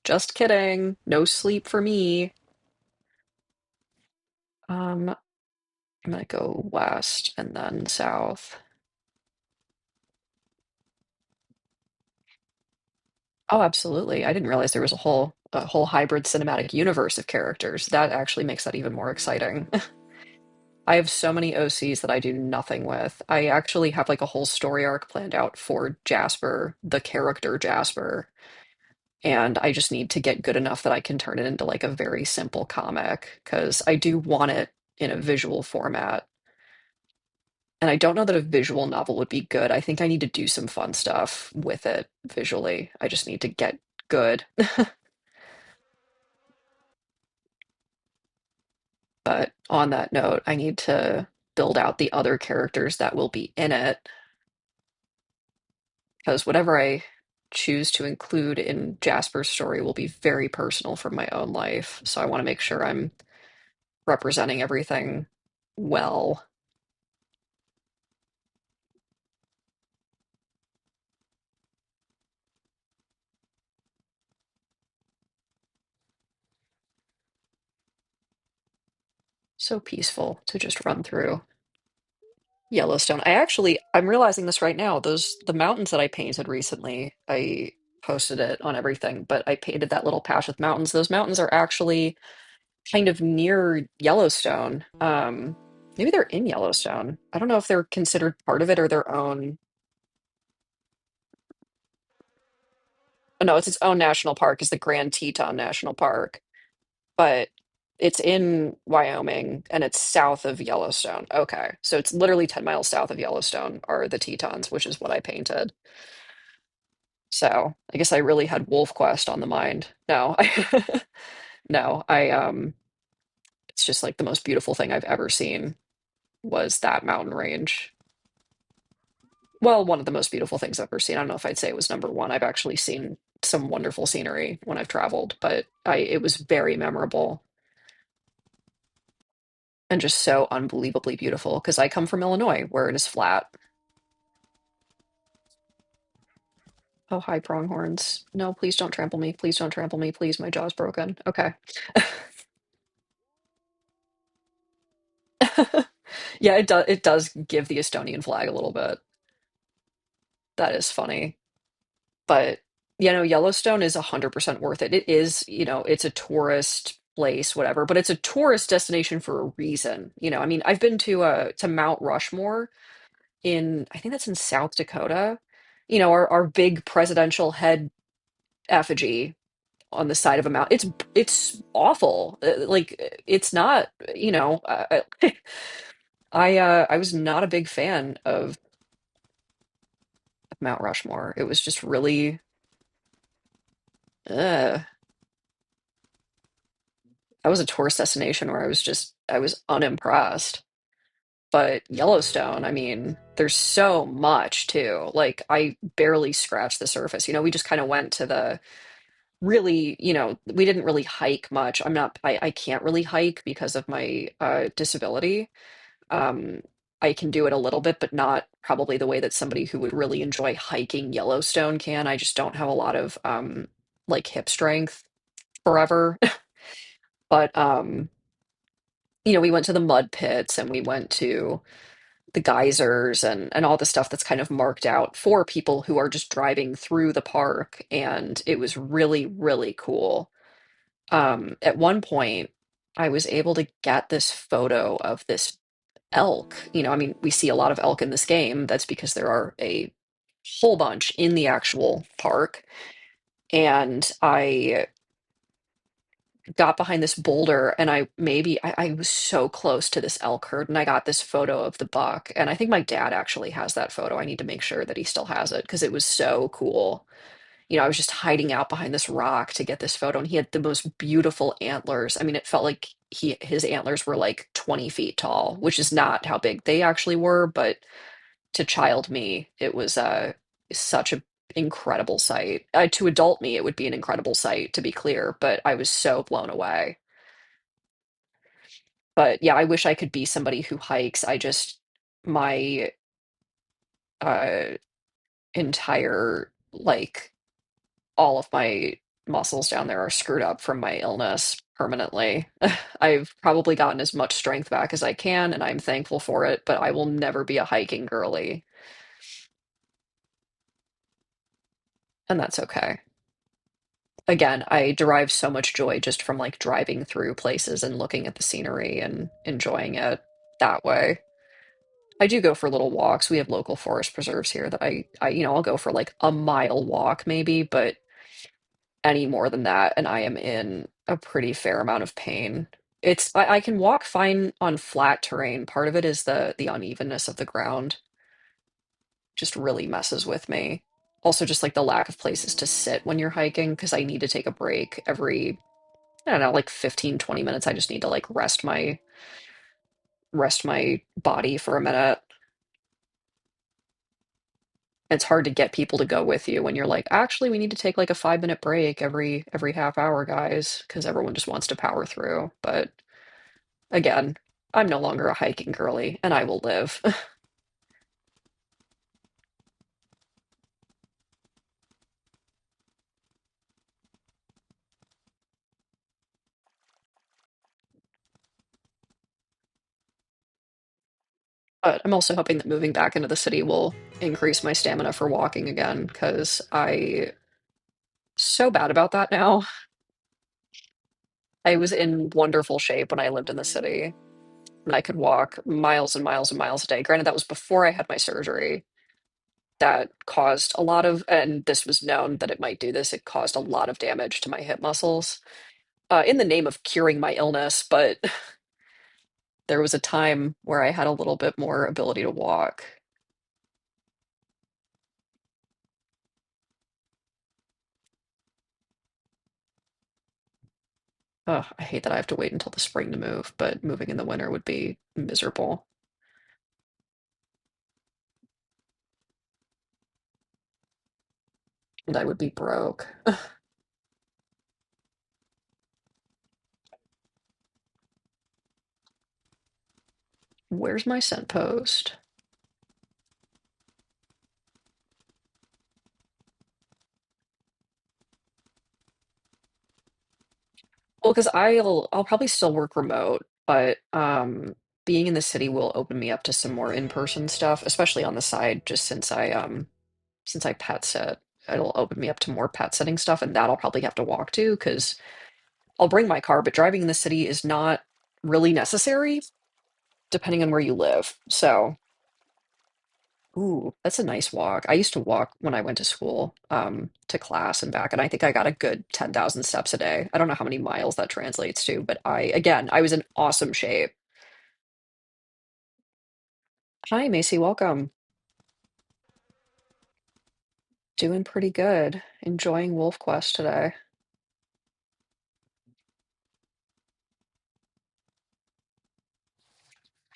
Speaker 1: Just kidding. No sleep for me. I'm gonna go west and then south. Oh, absolutely. I didn't realize there was a whole hybrid cinematic universe of characters. That actually makes that even more exciting. I have so many OCs that I do nothing with. I actually have like a whole story arc planned out for Jasper, the character Jasper, and I just need to get good enough that I can turn it into like a very simple comic because I do want it in a visual format. And I don't know that a visual novel would be good. I think I need to do some fun stuff with it visually. I just need to get good. But on that note, I need to build out the other characters that will be in it because whatever I choose to include in Jasper's story will be very personal from my own life. So I want to make sure I'm representing everything well. So peaceful to just run through Yellowstone. I'm realizing this right now. The mountains that I painted recently, I posted it on everything, but I painted that little patch with mountains. Those mountains are actually kind of near Yellowstone. Maybe they're in Yellowstone. I don't know if they're considered part of it or their own. Oh, no, it's its own national park, is the Grand Teton National Park, but it's in Wyoming and it's south of Yellowstone. Okay, so it's literally 10 miles south of Yellowstone are the Tetons, which is what I painted. So I guess I really had wolfquest on the mind. No, no, it's just like the most beautiful thing I've ever seen was that mountain range. Well, one of the most beautiful things I've ever seen. I don't know if I'd say it was number one. I've actually seen some wonderful scenery when I've traveled, but it was very memorable and just so unbelievably beautiful because I come from Illinois where it is flat. Oh, hi, pronghorns. No, please don't trample me. Please don't trample me. Please, my jaw's broken. Okay. Yeah, it does give the Estonian flag a little bit. That is funny. But Yellowstone is 100% worth it. It is, it's a tourist place, whatever, but it's a tourist destination for a reason. I mean, I've been to Mount Rushmore I think that's in South Dakota. Our big presidential head effigy on the side of a mountain. It's awful. Like it's not, I was not a big fan of Mount Rushmore. It was just really uh that was a tourist destination where I was unimpressed. But Yellowstone, I mean, there's so much too. Like I barely scratched the surface. We just kind of went to the really, we didn't really hike much. I can't really hike because of my disability. Um, I can do it a little bit, but not probably the way that somebody who would really enjoy hiking Yellowstone can. I just don't have a lot of like hip strength forever. But we went to the mud pits and we went to the geysers and all the stuff that's kind of marked out for people who are just driving through the park. And it was really, really cool. At one point, I was able to get this photo of this elk. I mean, we see a lot of elk in this game. That's because there are a whole bunch in the actual park. And I got behind this boulder and I was so close to this elk herd and I got this photo of the buck. And I think my dad actually has that photo. I need to make sure that he still has it because it was so cool. I was just hiding out behind this rock to get this photo, and he had the most beautiful antlers. I mean, it felt like his antlers were like 20 feet tall, which is not how big they actually were, but to child me, it was such a incredible sight. To adult me, it would be an incredible sight, to be clear, but I was so blown away. But yeah, I wish I could be somebody who hikes. My uh entire like all of my muscles down there are screwed up from my illness permanently. I've probably gotten as much strength back as I can, and I'm thankful for it, but I will never be a hiking girly, and that's okay. Again, I derive so much joy just from like driving through places and looking at the scenery and enjoying it that way. I do go for little walks. We have local forest preserves here that I'll go for like a mile walk maybe, but any more than that, and I am in a pretty fair amount of pain. I can walk fine on flat terrain. Part of it is the unevenness of the ground just really messes with me. Also, just like the lack of places to sit when you're hiking, because I need to take a break every, I don't know, like 15, 20 minutes. I just need to like rest my body for a minute. It's hard to get people to go with you when you're like, actually, we need to take like a 5-minute break every half hour, guys, because everyone just wants to power through. But again, I'm no longer a hiking girly, and I will live. But I'm also hoping that moving back into the city will increase my stamina for walking again, because so bad about that now. I was in wonderful shape when I lived in the city, and I could walk miles and miles and miles a day. Granted, that was before I had my surgery. That caused a lot of, and this was known that it might do this, it caused a lot of damage to my hip muscles, in the name of curing my illness, but there was a time where I had a little bit more ability to walk. Ugh, I hate that I have to wait until the spring to move, but moving in the winter would be miserable. And I would be broke. Where's my scent post? Well, because I'll probably still work remote, but being in the city will open me up to some more in-person stuff, especially on the side, just since I pet sit, it'll open me up to more pet sitting stuff, and that I'll probably have to walk to because I'll bring my car, but driving in the city is not really necessary depending on where you live. So, ooh, that's a nice walk. I used to walk when I went to school, to class and back, and I think I got a good 10,000 steps a day. I don't know how many miles that translates to, but again, I was in awesome shape. Hi, Macy, welcome. Doing pretty good. Enjoying wolfquest today.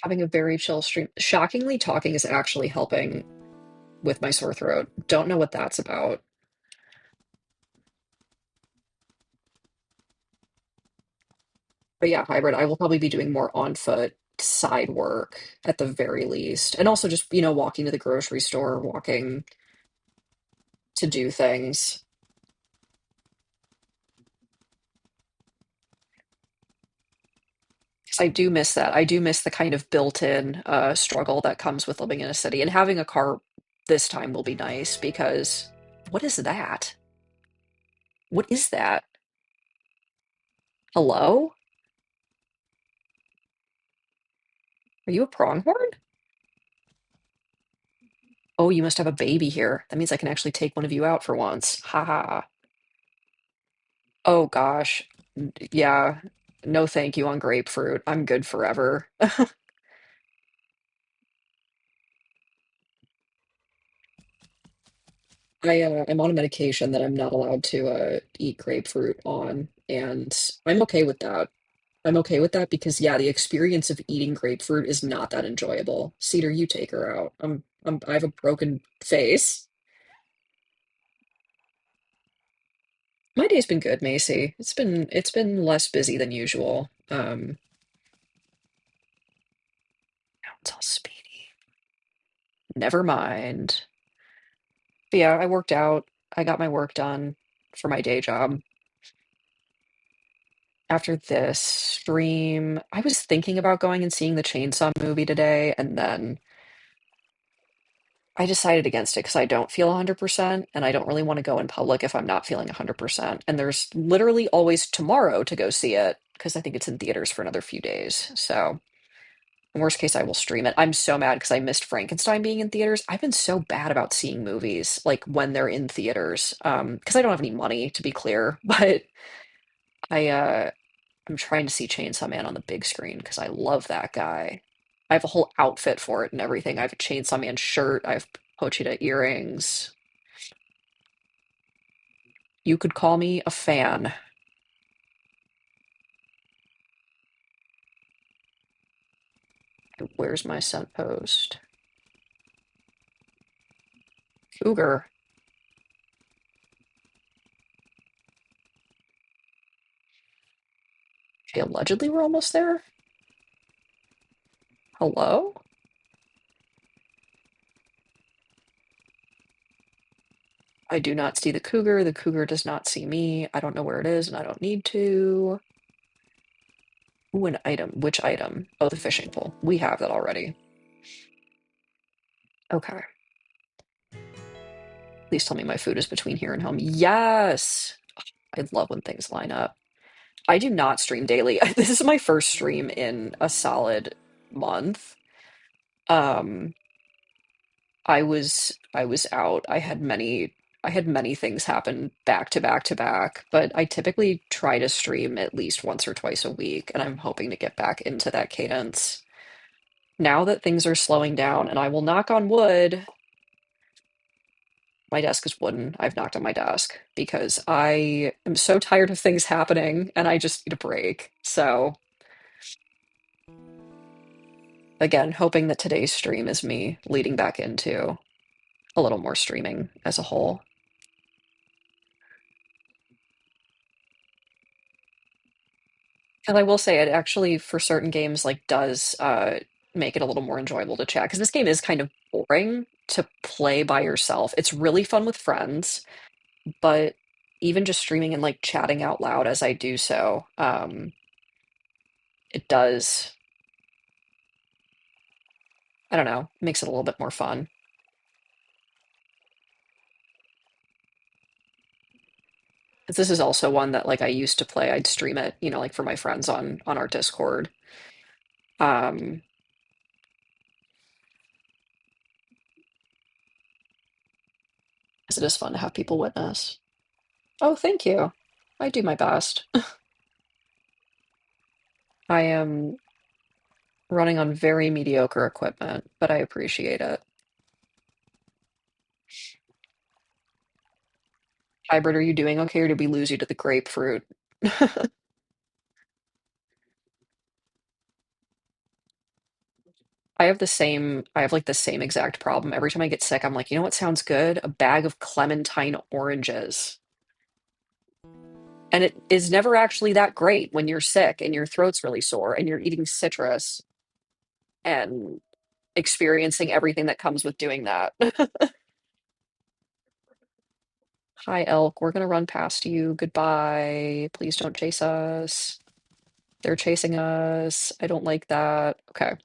Speaker 1: Having a very chill stream. Shockingly, talking is actually helping with my sore throat. Don't know what that's about. But yeah, hybrid. I will probably be doing more on foot side work at the very least. And also just, walking to the grocery store, walking to do things. Because I do miss that. I do miss the kind of built-in struggle that comes with living in a city. And having a car this time will be nice because what is that? What is that? Hello? Are you a pronghorn? Oh, you must have a baby here. That means I can actually take one of you out for once. Ha ha. Oh gosh. Yeah. No thank you on grapefruit. I'm good forever. I'm on a medication that I'm not allowed to eat grapefruit on, and I'm okay with that. I'm okay with that because yeah, the experience of eating grapefruit is not that enjoyable. Cedar, you take her out. I have a broken face. My day's been good, Macy. It's been less busy than usual. It's all speedy. Never mind. But yeah, I worked out. I got my work done for my day job. After this stream, I was thinking about going and seeing the Chainsaw movie today, and then I decided against it because I don't feel 100%, and I don't really want to go in public if I'm not feeling 100%. And there's literally always tomorrow to go see it because I think it's in theaters for another few days. So, in worst case, I will stream it. I'm so mad because I missed Frankenstein being in theaters. I've been so bad about seeing movies like when they're in theaters, because I don't have any money, to be clear, but I I'm trying to see Chainsaw Man on the big screen because I love that guy. I have a whole outfit for it and everything. I have a Chainsaw Man shirt. I have Pochita earrings. You could call me a fan. Where's my scent post? Cougar. Okay, allegedly we're almost there. Hello? I do not see the cougar. The cougar does not see me. I don't know where it is and I don't need to. Ooh, an item. Which item? Oh, the fishing pole. We have that already. Okay. Please tell me my food is between here and home. Yes! I love when things line up. I do not stream daily. This is my first stream in a solid month. Um, I was out. I had many things happen back to back to back, but I typically try to stream at least once or twice a week, and I'm hoping to get back into that cadence. Now that things are slowing down, and I will knock on wood, my desk is wooden. I've knocked on my desk because I am so tired of things happening and I just need a break. So, again, hoping that today's stream is me leading back into a little more streaming as a whole. And I will say it actually for certain games like does make it a little more enjoyable to chat because this game is kind of boring to play by yourself. It's really fun with friends, but even just streaming and like chatting out loud as I do so, it does I don't know, makes it a little bit more fun. 'Cause this is also one that like I used to play. I'd stream it, like for my friends on our Discord. Um, 'Cause it is fun to have people witness. Oh, thank you. I do my best. I am running on very mediocre equipment, but I appreciate it. Hybrid, are you doing okay, or did we lose you to the grapefruit? I have like the same exact problem. Every time I get sick, I'm like, you know what sounds good? A bag of clementine oranges. And it is never actually that great when you're sick and your throat's really sore and you're eating citrus and experiencing everything that comes with doing that. Hi, elk. We're gonna run past you. Goodbye. Please don't chase us. They're chasing us. I don't like that. Okay.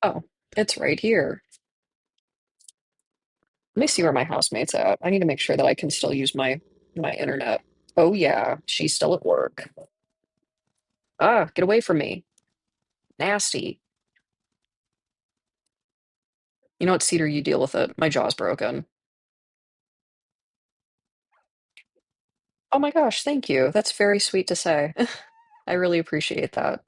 Speaker 1: Oh, it's right here. Let me see where my housemate's at. I need to make sure that I can still use my internet. Oh yeah, she's still at work. Ah, get away from me. Nasty. You know what, Cedar, you deal with it. My jaw's broken. Oh my gosh, thank you. That's very sweet to say. I really appreciate that.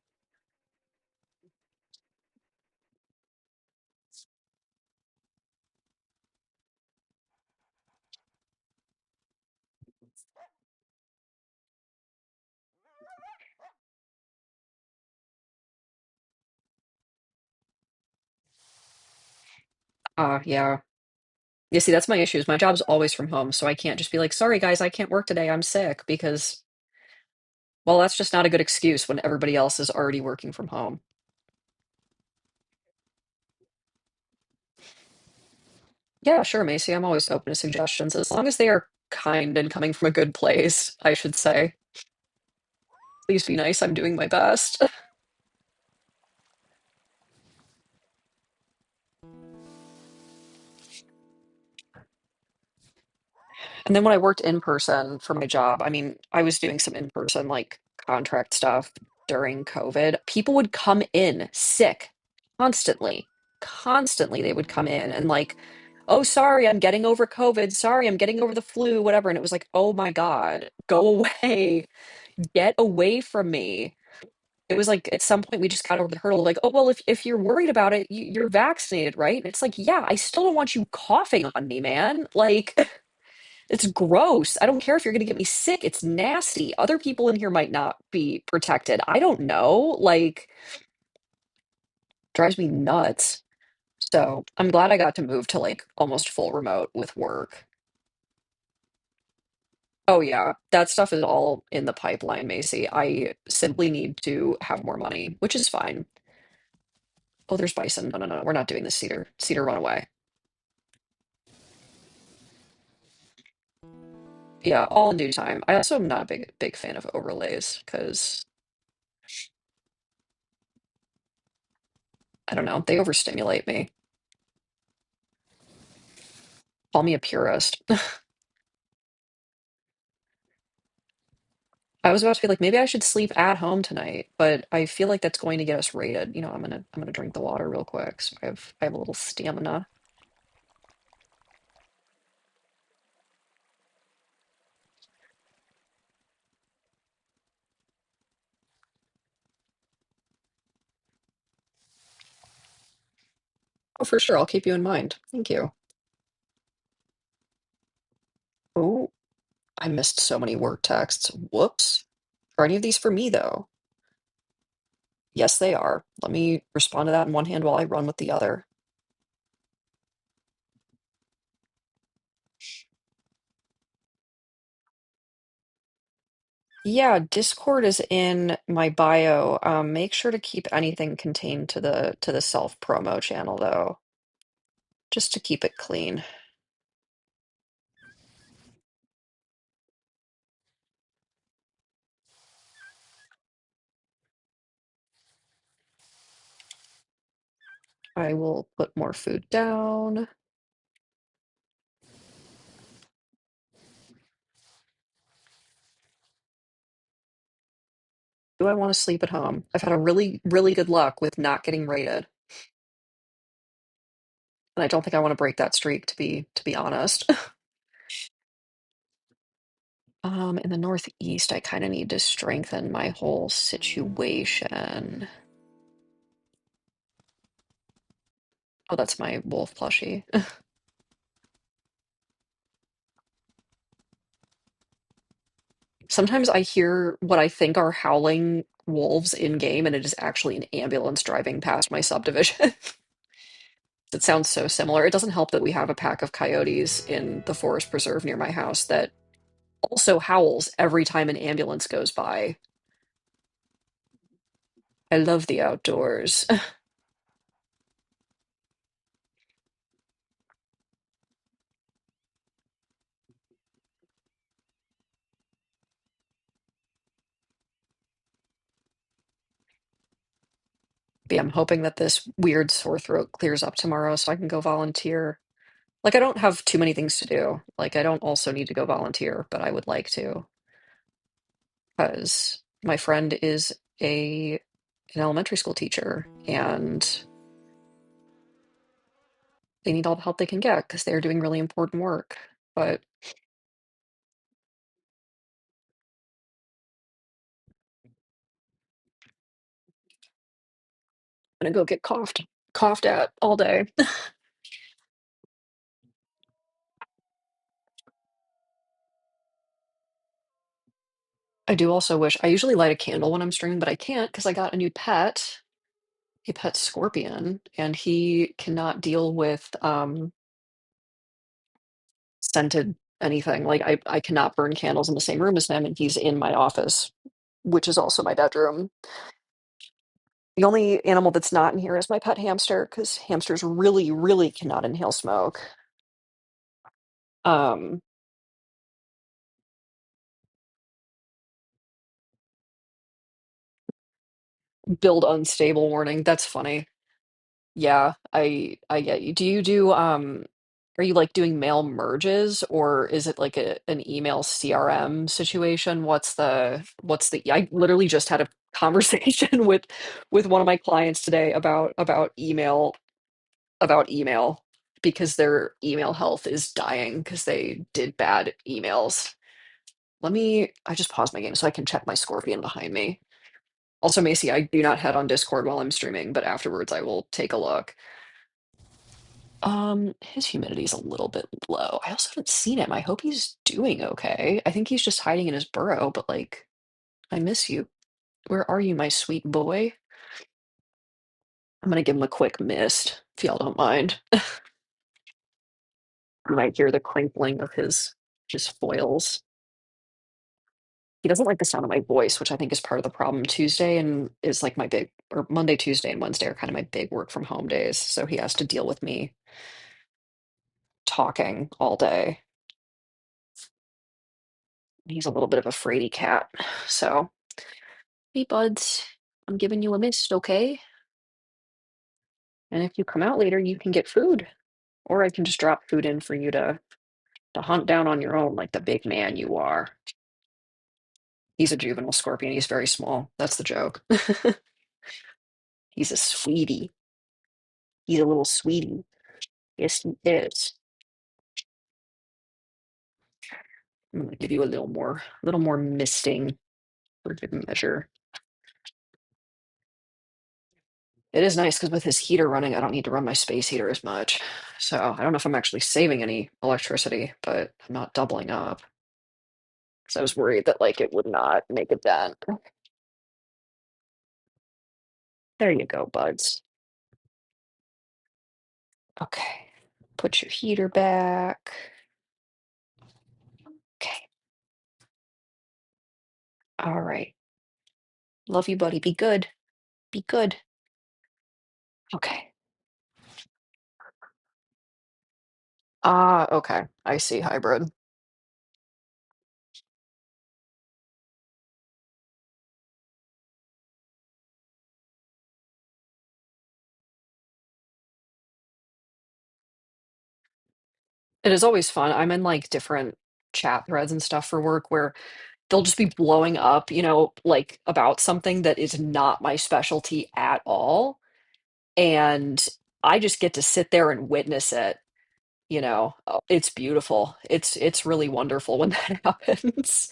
Speaker 1: Ah, yeah. You see, that's my issue is my job's always from home, so I can't just be like, sorry guys, I can't work today. I'm sick because, well, that's just not a good excuse when everybody else is already working from home. Yeah, sure, Macy. I'm always open to suggestions as long as they are kind and coming from a good place, I should say. Please be nice. I'm doing my best. And then when I worked in person for my job, I mean, I was doing some in person like contract stuff during COVID. People would come in sick constantly. Constantly, they would come in and like, oh, sorry, I'm getting over COVID. Sorry, I'm getting over the flu, whatever. And it was like, oh my God, go away. Get away from me. It was like at some point we just got over the hurdle, like, oh, well, if you're worried about it, you're vaccinated, right? And it's like, yeah, I still don't want you coughing on me, man. Like, it's gross. I don't care if you're going to get me sick. It's nasty. Other people in here might not be protected. I don't know. Like, drives me nuts. So I'm glad I got to move to like almost full remote with work. Oh, yeah. That stuff is all in the pipeline, Macy. I simply need to have more money, which is fine. Oh, there's bison. No, no, no. We're not doing this, Cedar. Cedar, run away. Yeah, all in due time. I also am not a big fan of overlays because I don't know, they overstimulate me. Call me a purist. I was about to be like, maybe I should sleep at home tonight, but I feel like that's going to get us rated. I'm gonna drink the water real quick so I have a little stamina. Oh, for sure, I'll keep you in mind. Thank you. Oh, I missed so many work texts. Whoops. Are any of these for me though? Yes, they are. Let me respond to that in one hand while I run with the other. Yeah, Discord is in my bio. Make sure to keep anything contained to the self promo channel though, just to keep it clean. I will put more food down. Do I want to sleep at home? I've had a really, really good luck with not getting raided, and I don't think I want to break that streak to be honest. In the Northeast, I kind of need to strengthen my whole situation. Oh, that's my wolf plushie. Sometimes I hear what I think are howling wolves in game, and it is actually an ambulance driving past my subdivision. It sounds so similar. It doesn't help that we have a pack of coyotes in the forest preserve near my house that also howls every time an ambulance goes by. I love the outdoors. But yeah, I'm hoping that this weird sore throat clears up tomorrow so I can go volunteer. Like, I don't have too many things to do. Like, I don't also need to go volunteer, but I would like to because my friend is a an elementary school teacher and they need all the help they can get because they're doing really important work. But I'm gonna go get coughed at all day. I do also wish I usually light a candle when I'm streaming, but I can't because I got a new pet, a pet scorpion, and he cannot deal with scented anything. Like I cannot burn candles in the same room as him, and he's in my office, which is also my bedroom. The only animal that's not in here is my pet hamster, because hamsters really, really cannot inhale smoke. Um, build unstable warning. That's funny. Yeah, I get you. Do you do are you like doing mail merges or is it like an email CRM situation? What's the I literally just had a conversation with one of my clients today about email because their email health is dying because they did bad emails. I just paused my game so I can check my scorpion behind me. Also, Macy, I do not head on Discord while I'm streaming, but afterwards I will take a look. His humidity is a little bit low. I also haven't seen him. I hope he's doing okay. I think he's just hiding in his burrow, but like, I miss you. Where are you, my sweet boy? I'm gonna give him a quick mist, if y'all don't mind. You might hear the crinkling of his foils. He doesn't like the sound of my voice, which I think is part of the problem. Tuesday and is like my big, or Monday, Tuesday, and Wednesday are kind of my big work from home days. So he has to deal with me talking all day. He's a little bit of a fraidy cat. So, hey, buds, I'm giving you a mist, okay? And if you come out later, you can get food. Or I can just drop food in for you to hunt down on your own like the big man you are. He's a juvenile scorpion. He's very small. That's the joke. He's a sweetie. He's a little sweetie. Yes, he is. I'm gonna give you a little more misting for good measure. It is nice because with his heater running, I don't need to run my space heater as much. So I don't know if I'm actually saving any electricity, but I'm not doubling up. Because I was worried that like it would not make a dent. There you go, buds. Okay. Put your heater back. Okay. All right. Love you, buddy. Be good. Be good. Okay. Ah, okay. I see hybrid. It is always fun. I'm in like different chat threads and stuff for work where they'll just be blowing up, like about something that is not my specialty at all. And I just get to sit there and witness it. Oh, it's beautiful. It's really wonderful when that happens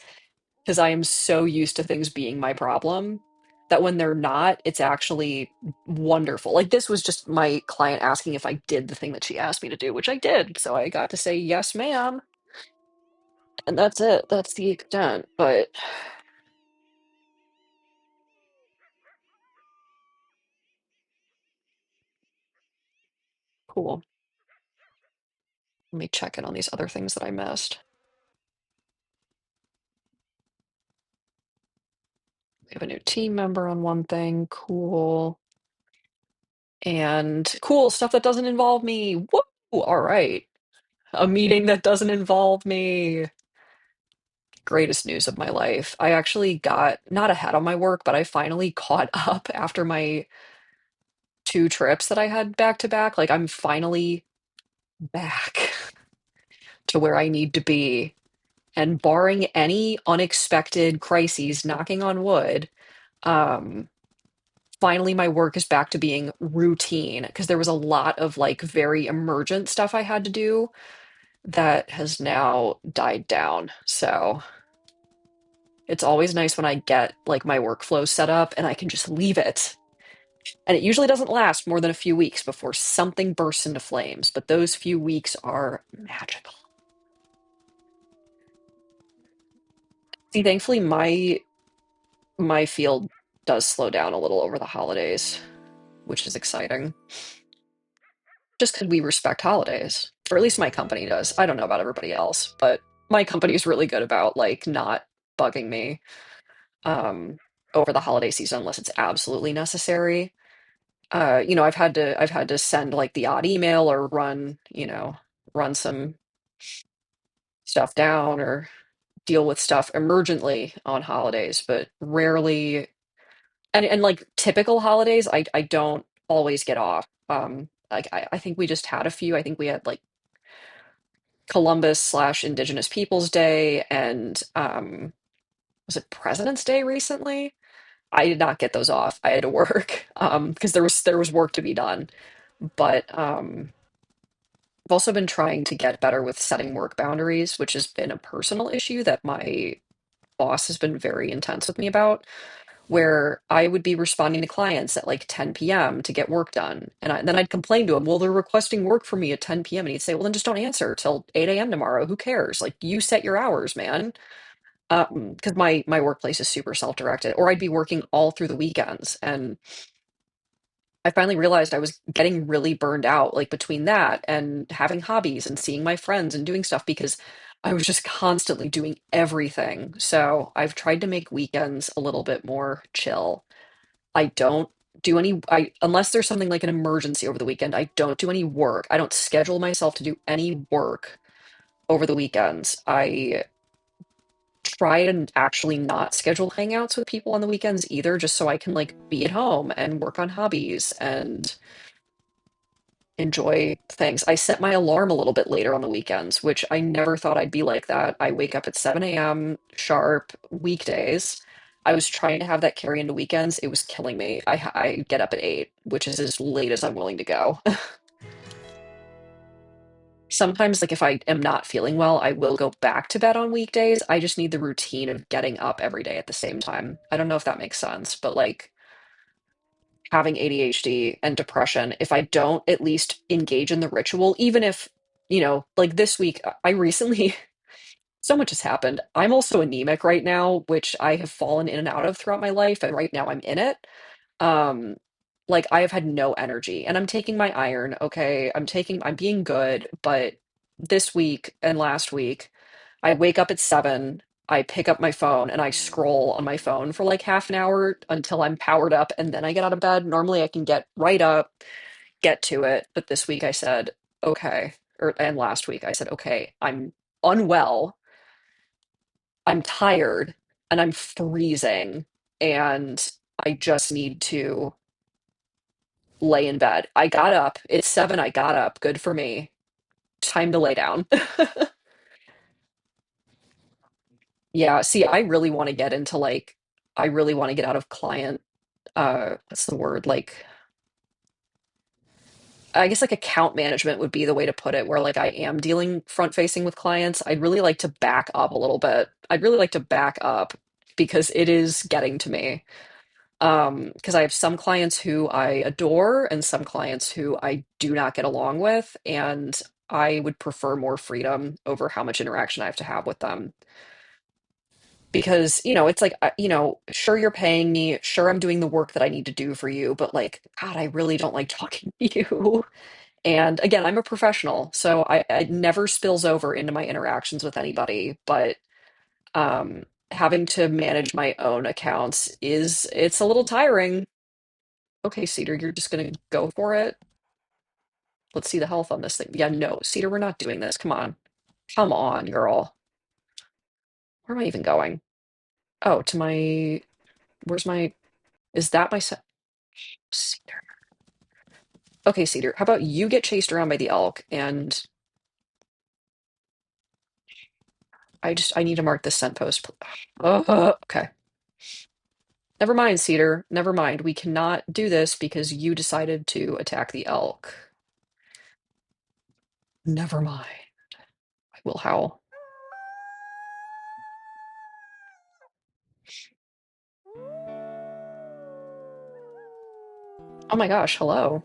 Speaker 1: because I am so used to things being my problem that when they're not, it's actually wonderful. Like this was just my client asking if I did the thing that she asked me to do, which I did. So I got to say yes, ma'am, and that's it. That's the extent. But cool. Let me check in on these other things that I missed. We have a new team member on one thing. Cool. And cool stuff that doesn't involve me. Woo! All right. A meeting that doesn't involve me. Greatest news of my life. I actually got not ahead on my work, but I finally caught up after my two trips that I had back to back. Like I'm finally back to where I need to be. And barring any unexpected crises, knocking on wood, um, finally my work is back to being routine because there was a lot of like very emergent stuff I had to do that has now died down. So it's always nice when I get like my workflow set up and I can just leave it. And it usually doesn't last more than a few weeks before something bursts into flames, but those few weeks are magical. See, thankfully my field does slow down a little over the holidays, which is exciting. Just because we respect holidays, or at least my company does. I don't know about everybody else, but my company is really good about like not bugging me um, over the holiday season unless it's absolutely necessary. I've had to send like the odd email or run some stuff down or deal with stuff emergently on holidays, but rarely and like typical holidays, I don't always get off. Like I think we just had a few. I think we had like Columbus/Indigenous Peoples Day and was it President's Day recently? I did not get those off. I had to work because there was work to be done. But I've also been trying to get better with setting work boundaries, which has been a personal issue that my boss has been very intense with me about, where I would be responding to clients at like 10 p.m. to get work done. And then I'd complain to him, well, they're requesting work from me at 10 p.m. And he'd say, well, then just don't answer till 8 a.m. tomorrow. Who cares? Like you set your hours, man. Because my workplace is super self-directed, or I'd be working all through the weekends. And I finally realized I was getting really burned out, like between that and having hobbies and seeing my friends and doing stuff because I was just constantly doing everything. So I've tried to make weekends a little bit more chill. I don't do any, unless there's something like an emergency over the weekend, I don't do any work. I don't schedule myself to do any work over the weekends. I try to actually not schedule hangouts with people on the weekends either, just so I can like be at home and work on hobbies and enjoy things. I set my alarm a little bit later on the weekends, which I never thought I'd be like that. I wake up at 7 a.m. sharp weekdays. I was trying to have that carry into weekends. It was killing me. I get up at 8, which is as late as I'm willing to go. Sometimes, like if I am not feeling well, I will go back to bed on weekdays. I just need the routine of getting up every day at the same time. I don't know if that makes sense, but like having ADHD and depression, if I don't at least engage in the ritual, even if, like this week, I recently, so much has happened. I'm also anemic right now, which I have fallen in and out of throughout my life, and right now I'm in it. Um, like I have had no energy, and I'm taking my iron, okay? I'm being good, but this week and last week, I wake up at 7, I pick up my phone and I scroll on my phone for like half an hour until I'm powered up and then I get out of bed. Normally I can get right up, get to it, but this week I said, okay, and last week I said, okay, I'm unwell, I'm tired, and I'm freezing, and I just need to lay in bed. I got up. It's 7, I got up. Good for me. time to lay down. Yeah, see, I really want to get into like, I really want to get out of client, what's the word? Like, I guess like account management would be the way to put it, where like I am dealing front facing with clients. I'd really like to back up a little bit. I'd really like to back up because it is getting to me. Because I have some clients who I adore and some clients who I do not get along with, and I would prefer more freedom over how much interaction I have to have with them. Because, it's like, sure, you're paying me, sure, I'm doing the work that I need to do for you, but like, God, I really don't like talking to you. And again, I'm a professional, so it never spills over into my interactions with anybody, but having to manage my own accounts it's a little tiring. Okay, Cedar, you're just gonna go for it. Let's see the health on this thing. Yeah, no, Cedar, we're not doing this. Come on. Come on, girl. Where am I even going? Oh, where's my, is that my set? Cedar. Okay, Cedar, how about you get chased around by the elk and I need to mark this scent post. Okay. Never mind, Cedar. Never mind. We cannot do this because you decided to attack the elk. Never mind. I will howl. Oh my gosh, hello.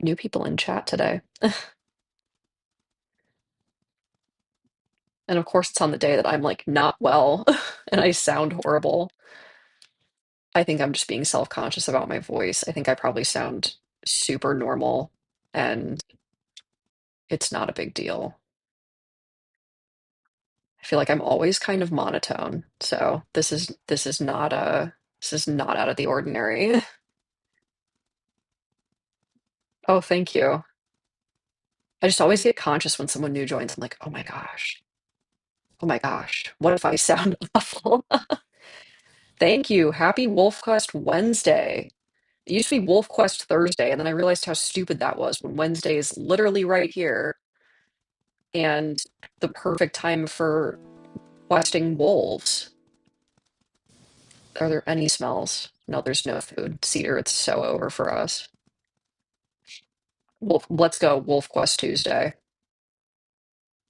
Speaker 1: New people in chat today. And of course, it's on the day that I'm like not well and I sound horrible. I think I'm just being self-conscious about my voice. I think I probably sound super normal and it's not a big deal. I feel like I'm always kind of monotone. So this is not out of the ordinary. Oh, thank you. I just always get conscious when someone new joins. I'm like, oh my gosh. Oh my gosh. What if I sound awful? Thank you. Happy WolfQuest Wednesday. It used to be WolfQuest Thursday, and then I realized how stupid that was when Wednesday is literally right here and the perfect time for questing wolves. Are there any smells? No, there's no food. Cedar, it's so over for us. Let's go WolfQuest Tuesday.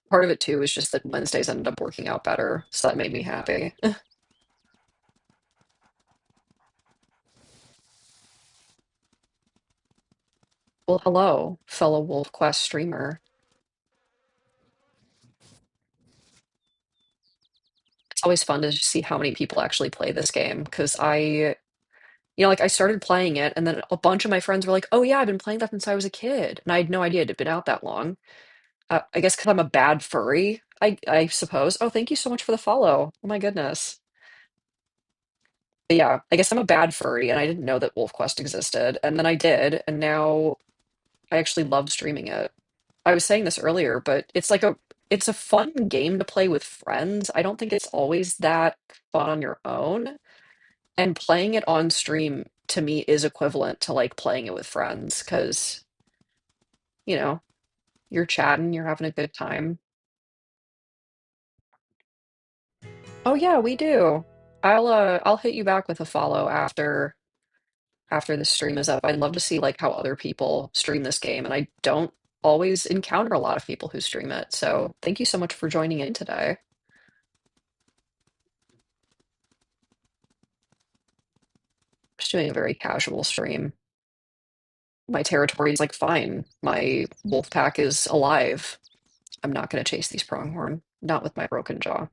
Speaker 1: Part of it too is just that Wednesdays ended up working out better, so that made me happy. Well, hello, fellow WolfQuest streamer. It's always fun to just see how many people actually play this game because like I started playing it and then a bunch of my friends were like, "Oh yeah, I've been playing that since I was a kid." And I had no idea it had been out that long. I guess because I'm a bad furry, I suppose. Oh, thank you so much for the follow. Oh my goodness. But yeah, I guess I'm a bad furry and I didn't know that WolfQuest existed. And then I did, and now I actually love streaming it. I was saying this earlier, but it's a fun game to play with friends. I don't think it's always that fun on your own. And playing it on stream to me is equivalent to like playing it with friends because, you know, you're chatting, you're having a good time. Oh yeah, we do. I'll hit you back with a follow after the stream is up. I'd love to see like how other people stream this game, and I don't always encounter a lot of people who stream it. So thank you so much for joining in today. Just doing a very casual stream. My territory is like fine. My wolf pack is alive. I'm not going to chase these pronghorn. Not with my broken jaw.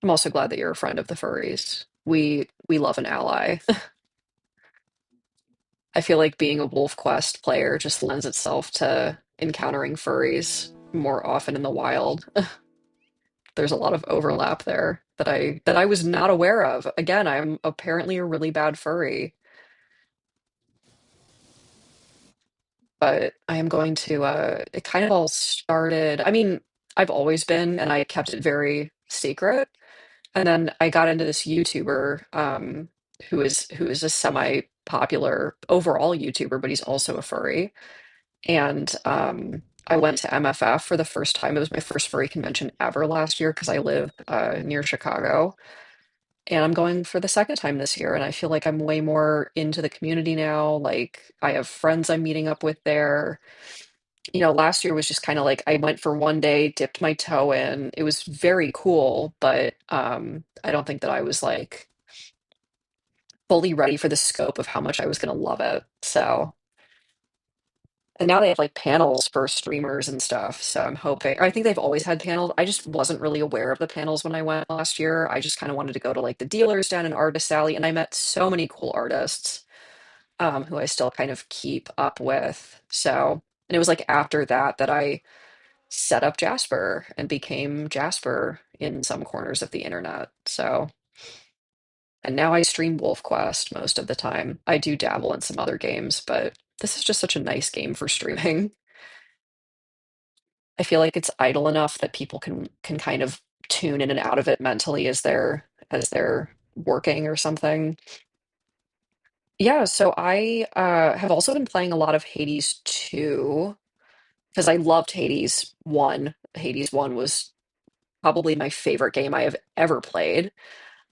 Speaker 1: I'm also glad that you're a friend of the furries. We love an ally. I feel like being a Wolf Quest player just lends itself to encountering furries more often in the wild. There's a lot of overlap there that I was not aware of. Again, I'm apparently a really bad furry, but I am going to it kind of all started. I mean, I've always been and I kept it very secret. And then I got into this YouTuber who is a semi popular overall YouTuber, but he's also a furry. And I went to MFF for the first time. It was my first furry convention ever last year because I live near Chicago. And I'm going for the second time this year. And I feel like I'm way more into the community now. Like I have friends I'm meeting up with there. Last year was just kind of like I went for one day, dipped my toe in. It was very cool, but I don't think that I was like fully ready for the scope of how much I was going to love it. So, and now they have like panels for streamers and stuff. So I'm hoping, I think they've always had panels. I just wasn't really aware of the panels when I went last year. I just kind of wanted to go to like the dealers down in Artist Alley, and I met so many cool artists who I still kind of keep up with. So, and it was like after that that I set up Jasper and became Jasper in some corners of the internet. So, and now I stream wolfquest most of the time. I do dabble in some other games, but this is just such a nice game for streaming. I feel like it's idle enough that people can kind of tune in and out of it mentally as they're working or something. Yeah, so I have also been playing a lot of Hades 2 because I loved Hades 1. Hades 1 was probably my favorite game I have ever played.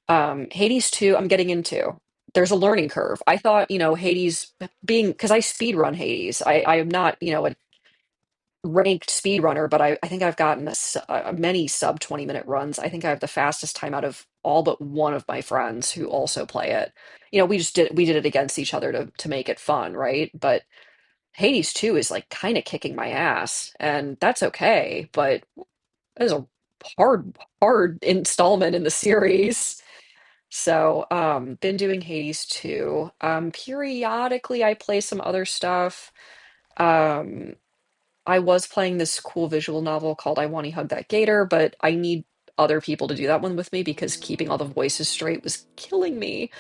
Speaker 1: Hades 2, I'm getting into. There's a learning curve. I thought, Hades being, because I speed run Hades. I am not, a ranked speed runner, but I think I've gotten many sub 20-minute runs. I think I have the fastest time out of all but one of my friends who also play it. We did it against each other to make it fun, right? But Hades 2 is like kind of kicking my ass, and that's okay, but it is a hard installment in the series. So, been doing Hades 2. Periodically I play some other stuff. Um, I was playing this cool visual novel called I Want to Hug That Gator, but I need other people to do that one with me because keeping all the voices straight was killing me.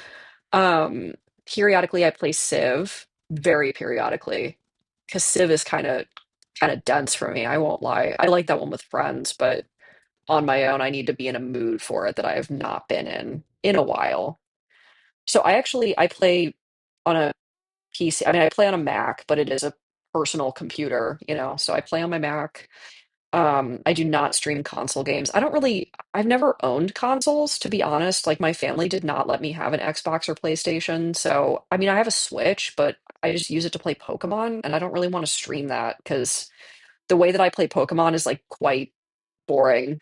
Speaker 1: Um, Periodically I play Civ, very periodically, because Civ is kind of dense for me. I won't lie. I like that one with friends, but on my own, I need to be in a mood for it that I have not been in a while. So I play on a PC. I mean, I play on a Mac, but it is a personal computer. So I play on my Mac. I do not stream console games. I've never owned consoles, to be honest. Like my family did not let me have an Xbox or PlayStation. So, I mean, I have a Switch, but I just use it to play Pokemon, and I don't really want to stream that because the way that I play Pokemon is like quite boring.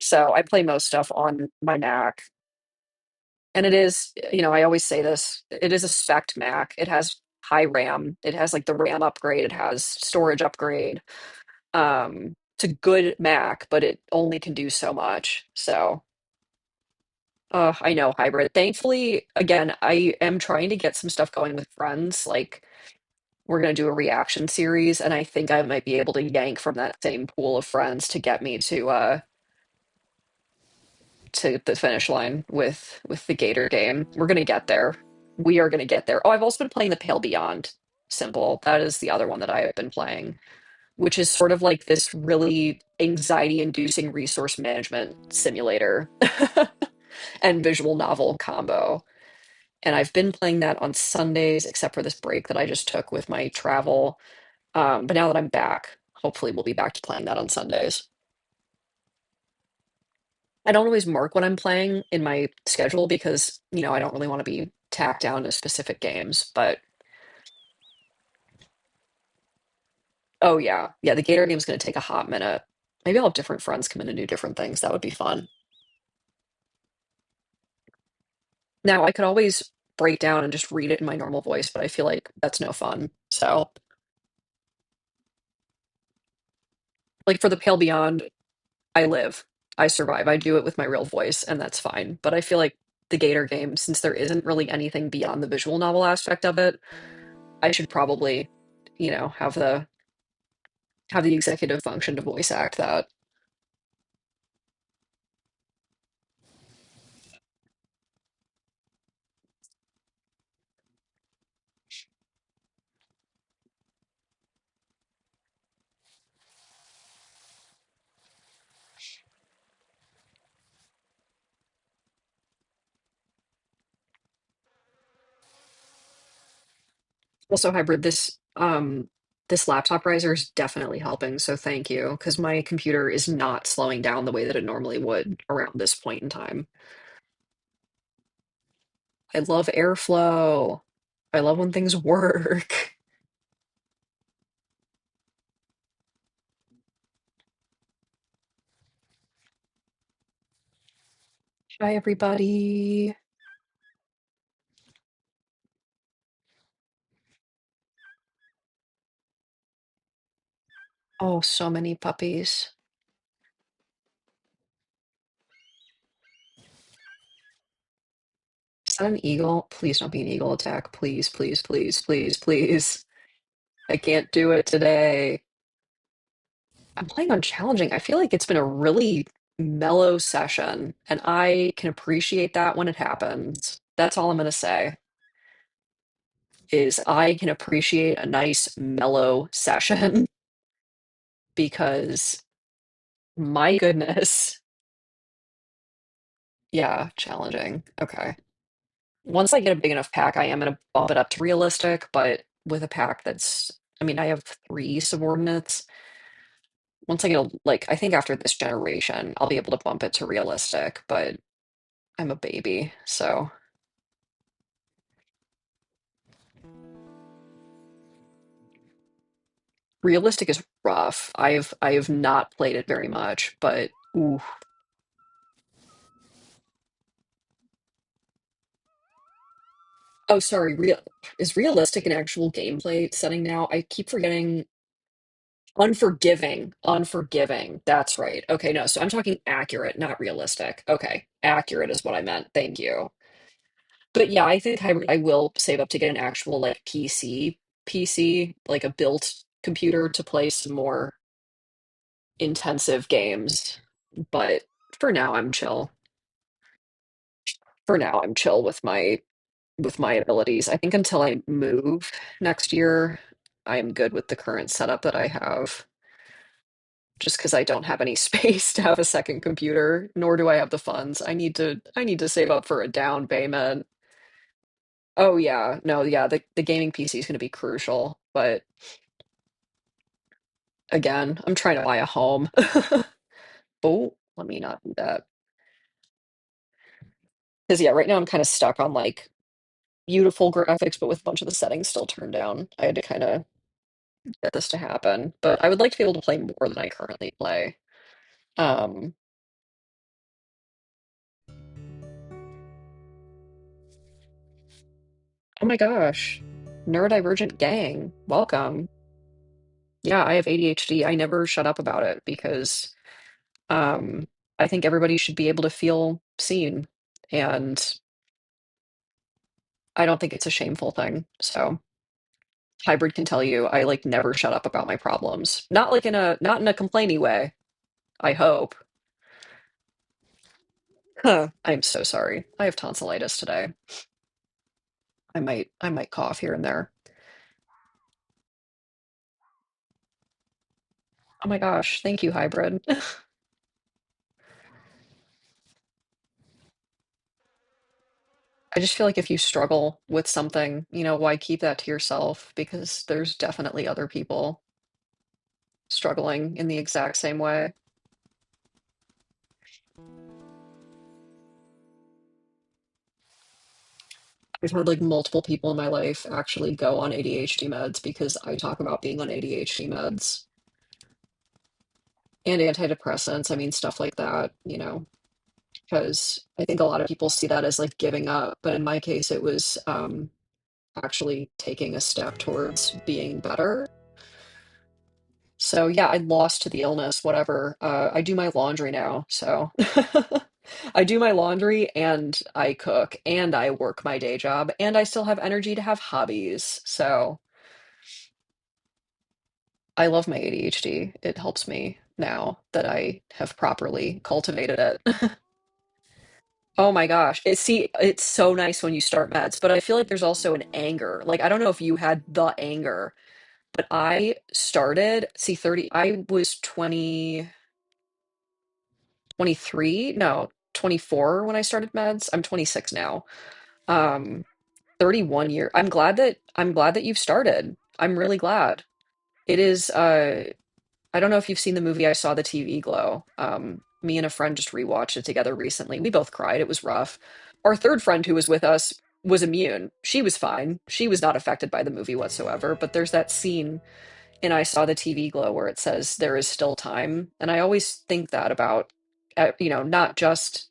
Speaker 1: So I play most stuff on my Mac. And it is, I always say this, it is a spec Mac. It has high RAM. It has like the RAM upgrade. It has storage upgrade. It's a good Mac, but it only can do so much. So, I know hybrid. Thankfully, again, I am trying to get some stuff going with friends. Like we're going to do a reaction series, and I think I might be able to yank from that same pool of friends to get me to the finish line with the Gator game. We're gonna get there. We are gonna get there. Oh, I've also been playing the Pale Beyond Symbol. That is the other one that I have been playing, which is sort of like this really anxiety-inducing resource management simulator and visual novel combo. And I've been playing that on Sundays, except for this break that I just took with my travel. But now that I'm back, hopefully we'll be back to playing that on Sundays. I don't always mark what I'm playing in my schedule because, I don't really want to be tacked down to specific games. But oh yeah, yeah, the Gator game's going to take a hot minute. Maybe I'll have different friends come in and do different things. That would be fun. Now, I could always break down and just read it in my normal voice, but I feel like that's no fun. So, like for the Pale Beyond, I live, I survive, I do it with my real voice, and that's fine. But I feel like the Gator game, since there isn't really anything beyond the visual novel aspect of it, I should probably, have the executive function to voice act that. Also, hybrid, this laptop riser is definitely helping, so thank you, because my computer is not slowing down the way that it normally would around this point in time. I love airflow. I love when things work. Hi, everybody. Oh, so many puppies. Is that an eagle? Please don't be an eagle attack. Please, please, please, please, please. I can't do it today. I'm playing on challenging. I feel like it's been a really mellow session, and I can appreciate that when it happens. That's all I'm gonna say, is I can appreciate a nice mellow session because my goodness. Yeah, challenging. Okay. Once I get a big enough pack, I am gonna bump it up to realistic, but with a pack that's, I mean, I have three subordinates. Once I get like, I think after this generation, I'll be able to bump it to realistic, but I'm a baby, so realistic is rough. I have not played it very much, but ooh. Oh, sorry, is realistic an actual gameplay setting now? I keep forgetting. Unforgiving, unforgiving. That's right. Okay, no, so I'm talking accurate, not realistic. Okay, accurate is what I meant. Thank you. But yeah, I think I will save up to get an actual like PC, like a built computer to play some more intensive games. But for now, I'm chill. For now, I'm chill with my abilities. I think until I move next year, I am good with the current setup that I have. Just because I don't have any space to have a second computer, nor do I have the funds. I need to save up for a down payment. Oh yeah, no, yeah, the gaming PC is going to be crucial, but again, I'm trying to buy a home. Oh, let me not do that. Because yeah, right now I'm kind of stuck on like beautiful graphics, but with a bunch of the settings still turned down. I had to kind of get this to happen, but I would like to be able to play more than I currently play. Um, oh my gosh, neurodivergent gang, welcome. Yeah, I have ADHD. I never shut up about it because um, I think everybody should be able to feel seen, and I don't think it's a shameful thing. So hybrid can tell you I like never shut up about my problems. Not in a complainy way, I hope. Huh, I'm so sorry. I have tonsillitis today. I might cough here and there. Oh my gosh, thank you, hybrid. I just feel like if you struggle with something, why keep that to yourself? Because there's definitely other people struggling in the exact same way. I've had like multiple people in my life actually go on ADHD meds because I talk about being on ADHD meds and antidepressants. I mean, stuff like that, because I think a lot of people see that as like giving up. But in my case, it was actually taking a step towards being better. So yeah, I lost to the illness, whatever. I do my laundry now, so I do my laundry and I cook and I work my day job and I still have energy to have hobbies. So I love my ADHD. It helps me now that I have properly cultivated it. Oh my gosh. It's so nice when you start meds, but I feel like there's also an anger. Like I don't know if you had the anger, but I started, see 30, I was 23, no, 24 when I started meds. I'm 26 now. Um 31 year. I'm glad that you've started. I'm really glad. It is I don't know if you've seen the movie I Saw the TV Glow. Me and a friend just rewatched it together recently. We both cried. It was rough. Our third friend who was with us was immune. She was fine. She was not affected by the movie whatsoever. But there's that scene in I Saw the TV Glow where it says there is still time. And I always think that about, not just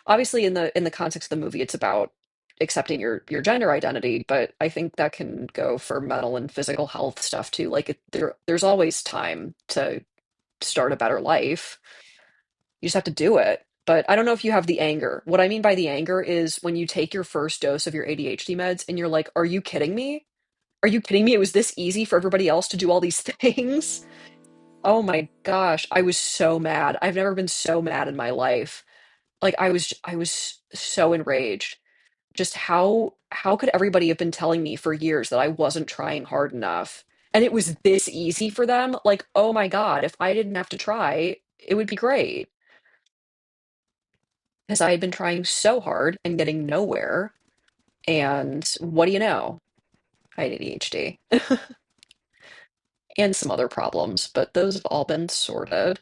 Speaker 1: obviously in the context of the movie, it's about accepting your gender identity, but I think that can go for mental and physical health stuff too. Like there's always time to start a better life. You just have to do it. But I don't know if you have the anger. What I mean by the anger is when you take your first dose of your ADHD meds and you're like, "Are you kidding me? Are you kidding me? It was this easy for everybody else to do all these things." Oh my gosh, I was so mad. I've never been so mad in my life. Like I was so enraged. Just how could everybody have been telling me for years that I wasn't trying hard enough? And it was this easy for them? Like, oh my God, if I didn't have to try, it would be great. Because I had been trying so hard and getting nowhere. And what do you know? I had ADHD and some other problems, but those have all been sorted.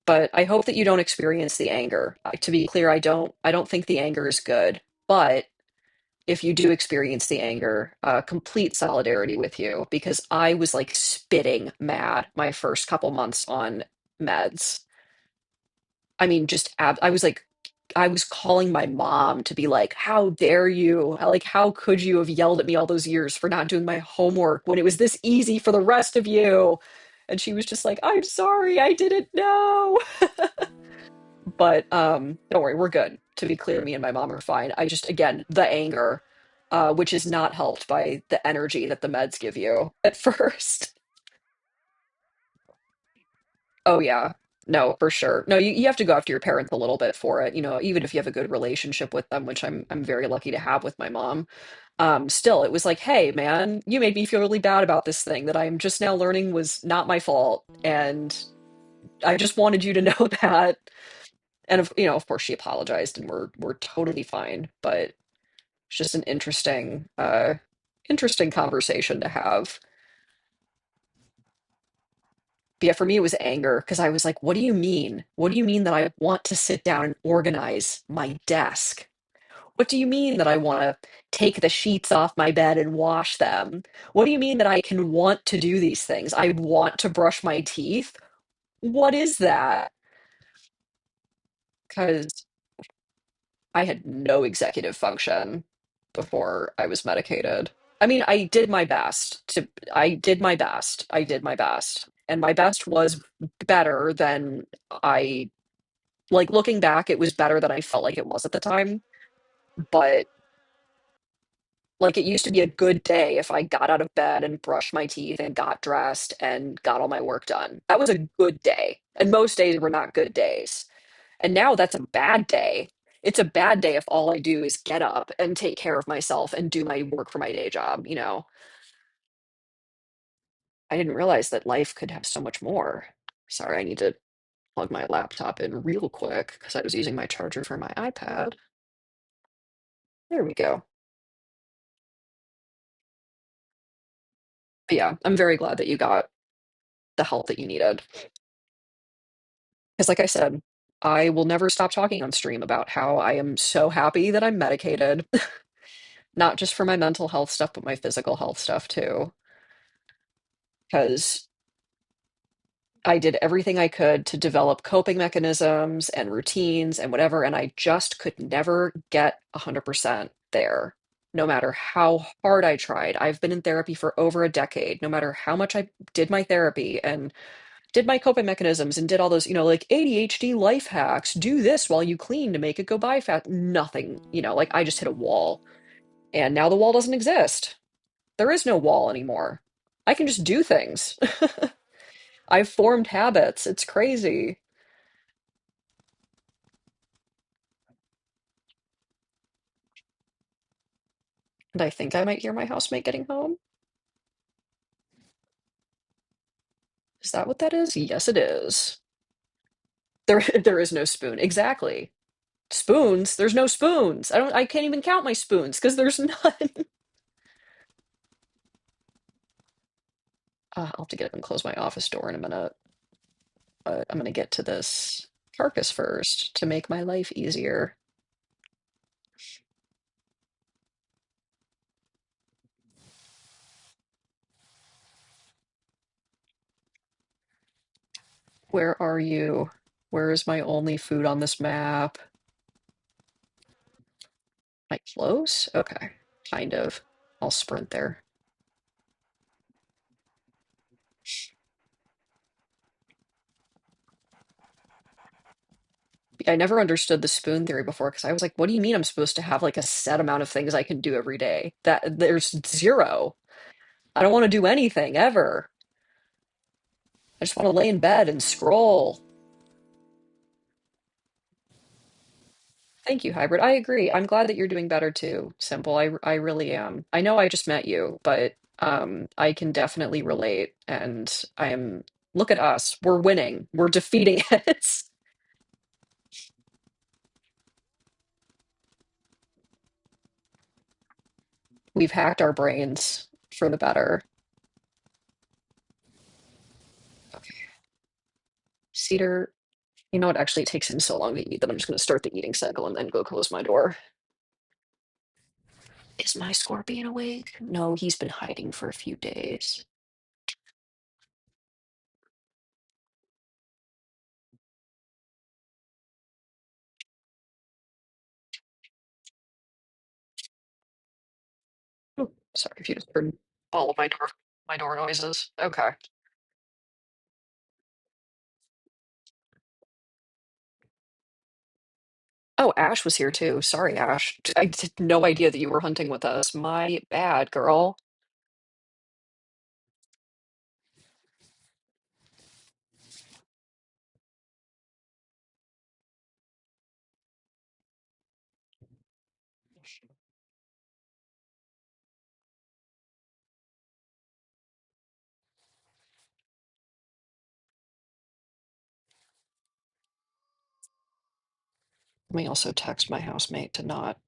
Speaker 1: But I hope that you don't experience the anger. To be clear, I don't think the anger is good. But if you do experience the anger, complete solidarity with you because I was like spitting mad my first couple months on meds. I mean, I was like, I was calling my mom to be like, how dare you? Like, how could you have yelled at me all those years for not doing my homework when it was this easy for the rest of you? And she was just like, I'm sorry, I didn't know. But don't worry, we're good. To be clear, me and my mom are fine. I just, again, the anger, which is not helped by the energy that the meds give you at first. Oh yeah. No, for sure. No, you have to go after your parents a little bit for it, even if you have a good relationship with them, which I'm very lucky to have with my mom. Still, it was like, hey, man, you made me feel really bad about this thing that I'm just now learning was not my fault, and I just wanted you to know that. And of course, she apologized, and we're totally fine. But it's just an interesting conversation to have. But yeah, for me, it was anger because I was like, what do you mean? What do you mean that I want to sit down and organize my desk? What do you mean that I want to take the sheets off my bed and wash them? What do you mean that I can want to do these things? I want to brush my teeth? What is that? Because I had no executive function before I was medicated. I mean, I did my best. I did my best. And my best was better than I, like looking back, it was better than I felt like it was at the time. But like it used to be a good day if I got out of bed and brushed my teeth and got dressed and got all my work done. That was a good day. And most days were not good days. And now that's a bad day. It's a bad day if all I do is get up and take care of myself and do my work for my day job. I didn't realize that life could have so much more. Sorry, I need to plug my laptop in real quick because I was using my charger for my iPad. There we go. But yeah, I'm very glad that you got the help that you needed. Because, like I said, I will never stop talking on stream about how I am so happy that I'm medicated, not just for my mental health stuff, but my physical health stuff too. Because I did everything I could to develop coping mechanisms and routines and whatever, and I just could never get 100% there, no matter how hard I tried. I've been in therapy for over a decade, no matter how much I did my therapy and did my coping mechanisms and did all those, like ADHD life hacks, do this while you clean to make it go by fast. Nothing, like I just hit a wall. And now the wall doesn't exist. There is no wall anymore. I can just do things. I've formed habits. It's crazy. And I think I might hear my housemate getting home. Is that what that is? Yes, it is. There, there is no spoon. Exactly. Spoons? There's no spoons. I can't even count my spoons because there's none. I'll have to get up and close my office door in a minute. But I'm gonna get to this carcass first to make my life easier. Where are you? Where is my only food on this map? Am I close? Okay, kind of. I'll sprint there. I never understood the spoon theory before because I was like, what do you mean I'm supposed to have like a set amount of things I can do every day? That there's zero. I don't want to do anything ever. I just want to lay in bed and scroll. Thank you, Hybrid. I agree. I'm glad that you're doing better too, Simple. I really am. I know I just met you, but I can definitely relate and I am look at us. We're winning. We're defeating it. We've hacked our brains for the better. Okay. Cedar, you know what? Actually, it takes him so long to eat that I'm just going to start the eating cycle and then go close my door. Is my scorpion awake? No, he's been hiding for a few days. Oh, sorry if you just heard all of my door noises. Okay. Oh, Ash was here too. Sorry, Ash. I had no idea that you were hunting with us. My bad, girl. Let me also text my housemate to not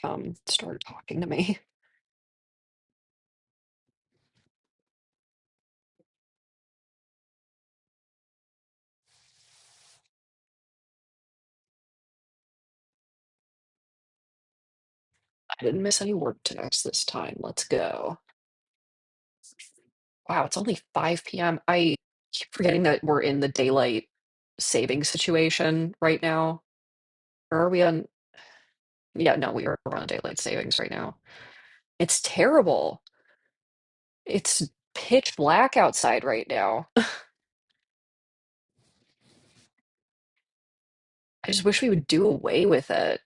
Speaker 1: come start talking to me. I didn't miss any work texts this time. Let's go. Wow, it's only 5 p.m. I keep forgetting that we're in the daylight saving situation right now. Or are we on? Yeah, no, we're on daylight savings right now. It's terrible. It's pitch black outside right now. I just wish we would do away with it.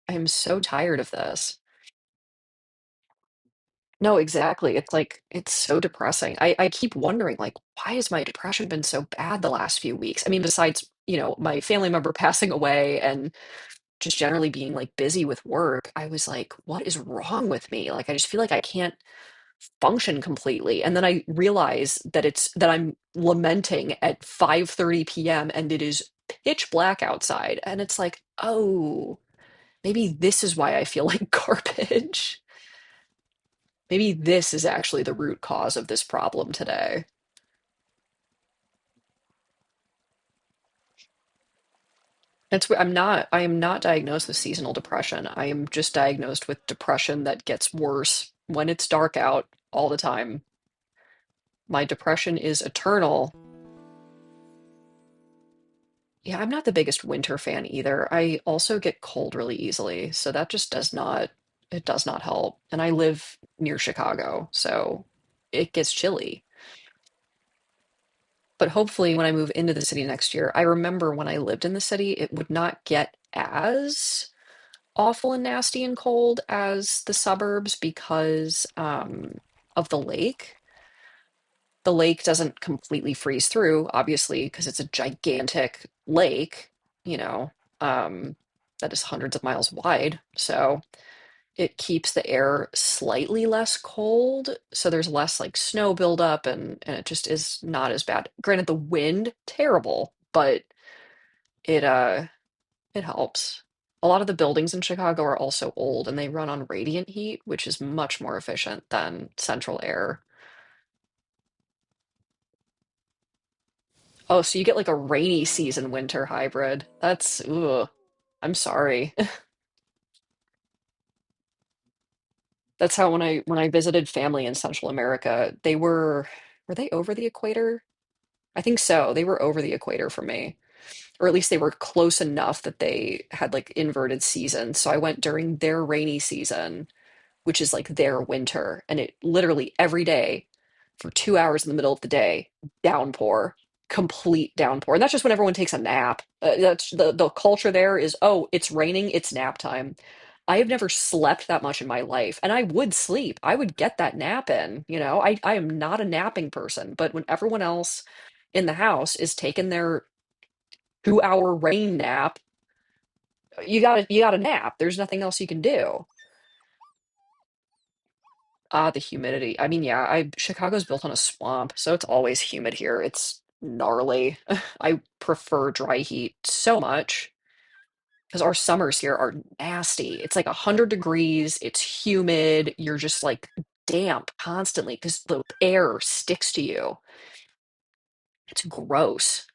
Speaker 1: I'm so tired of this. No, exactly. It's like it's so depressing. I keep wondering, like, why has my depression been so bad the last few weeks? I mean, besides, my family member passing away and just generally being like busy with work, I was like, what is wrong with me? Like, I just feel like I can't function completely. And then I realize that it's that I'm lamenting at 5:30 p.m. and it is pitch black outside. And it's like, oh, maybe this is why I feel like garbage. Maybe this is actually the root cause of this problem today. I am not diagnosed with seasonal depression. I am just diagnosed with depression that gets worse when it's dark out all the time. My depression is eternal. Yeah, I'm not the biggest winter fan either. I also get cold really easily, so that just it does not help. And I live near Chicago, so it gets chilly. But hopefully, when I move into the city next year, I remember when I lived in the city, it would not get as awful and nasty and cold as the suburbs because of the lake. The lake doesn't completely freeze through, obviously, because it's a gigantic lake, you know, um, that is hundreds of miles wide. So it keeps the air slightly less cold, so there's less like snow buildup and it just is not as bad. Granted, the wind, terrible, but it it helps. A lot of the buildings in Chicago are also old and they run on radiant heat, which is much more efficient than central air. Oh, so you get like a rainy season winter hybrid. That's, ugh, I'm sorry. That's how when I visited family in Central America, were they over the equator? I think so. They were over the equator for me. Or at least they were close enough that they had like inverted seasons. So I went during their rainy season, which is like their winter, and it literally every day for 2 hours in the middle of the day, downpour, complete downpour. And that's just when everyone takes a nap. That's the culture there is, oh, it's raining, it's nap time. I have never slept that much in my life, and I would sleep. I would get that nap in, you know. I am not a napping person, but when everyone else in the house is taking their 2 hour rain nap, you gotta nap. There's nothing else you can do. Ah, the humidity. I mean, yeah, I Chicago's built on a swamp, so it's always humid here. It's gnarly. I prefer dry heat so much because our summers here are nasty. It's like 100 degrees, it's humid, you're just like damp constantly because the air sticks to you. It's gross.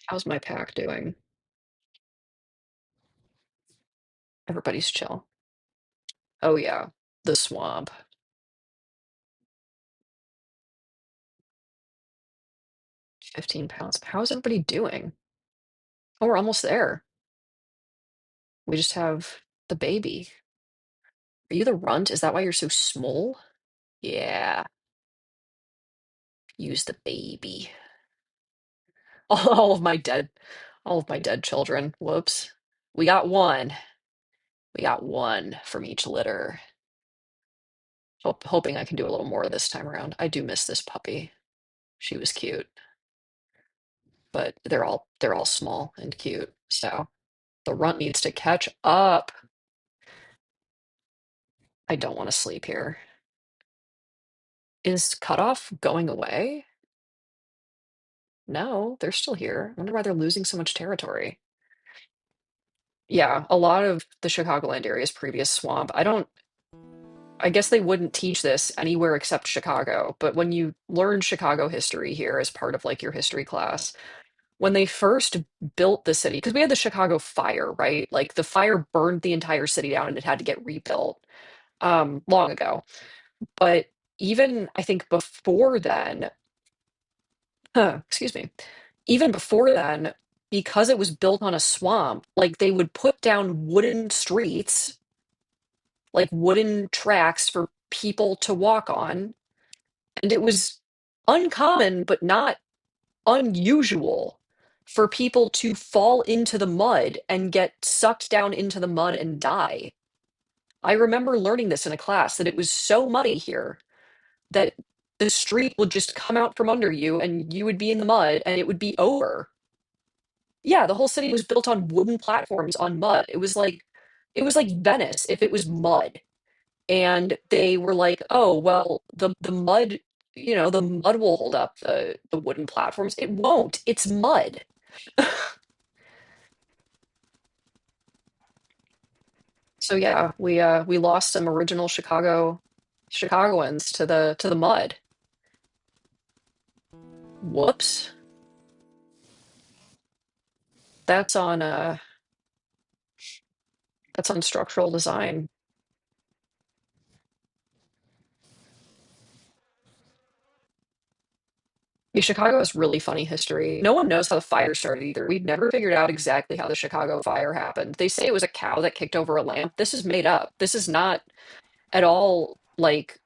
Speaker 1: How's my pack doing? Everybody's chill. Oh yeah, the swamp. 15 pounds. How's everybody doing? Oh, we're almost there. We just have the baby. Are you the runt? Is that why you're so small? Yeah, use the baby. All of my dead, all of my dead children. Whoops. We got one. We got one from each litter. Hoping I can do a little more this time around. I do miss this puppy. She was cute, but they're all small and cute. So the runt needs to catch up. I don't want to sleep here. Is cutoff going away? No, they're still here. I wonder why they're losing so much territory. Yeah, a lot of the Chicagoland area is previous swamp. I guess they wouldn't teach this anywhere except Chicago, but when you learn Chicago history here as part of like your history class, when they first built the city, because we had the Chicago fire, right? Like the fire burned the entire city down and it had to get rebuilt long ago. But even I think before then, excuse me, even before then, because it was built on a swamp, like they would put down wooden streets, like wooden tracks for people to walk on. And it was uncommon, but not unusual for people to fall into the mud and get sucked down into the mud and die. I remember learning this in a class that it was so muddy here that the street would just come out from under you and you would be in the mud and it would be over. Yeah, the whole city was built on wooden platforms on mud. It was like Venice if it was mud. And they were like, "Oh, well, the mud, the mud will hold up the wooden platforms." It won't. It's mud. So yeah, we lost some original Chicagoans to the mud. Whoops. That's on that's on structural design. Yeah, Chicago has really funny history. No one knows how the fire started either. We've never figured out exactly how the Chicago fire happened. They say it was a cow that kicked over a lamp. This is made up. This is not at all like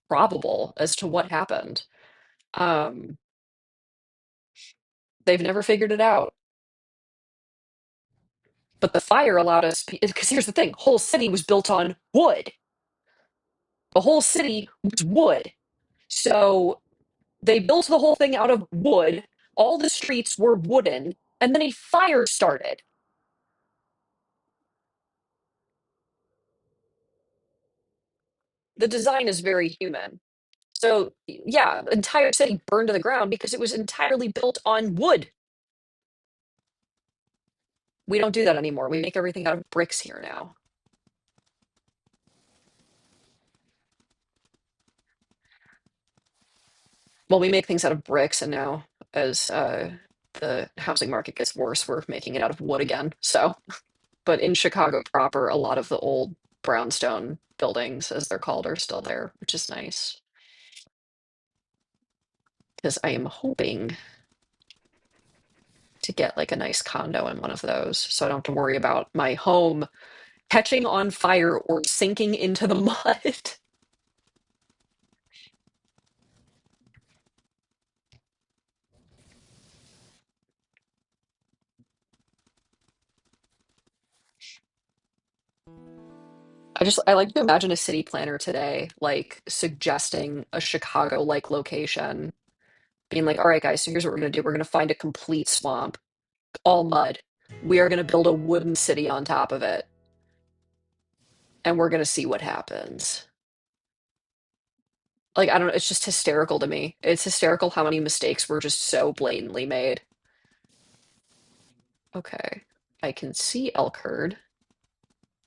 Speaker 1: probable as to what happened. Um, they've never figured it out. But the fire allowed us, because here's the thing, whole city was built on wood. The whole city was wood. So they built the whole thing out of wood. All the streets were wooden, and then a fire started. The design is very human. So, yeah, the entire city burned to the ground because it was entirely built on wood. We don't do that anymore. We make everything out of bricks here now. Well, we make things out of bricks, and now as the housing market gets worse, we're making it out of wood again. So, but in Chicago proper, a lot of the old brownstone buildings, as they're called, are still there, which is nice because I am hoping to get like a nice condo in one of those so I don't have to worry about my home catching on fire or sinking into the mud. I like to imagine a city planner today, like suggesting a Chicago-like location, being like, all right, guys, so here's what we're gonna do. We're gonna find a complete swamp, all mud. We are gonna build a wooden city on top of it, and we're gonna see what happens. Like, I don't know, it's just hysterical to me. It's hysterical how many mistakes were just so blatantly made. Okay. I can see elk herd,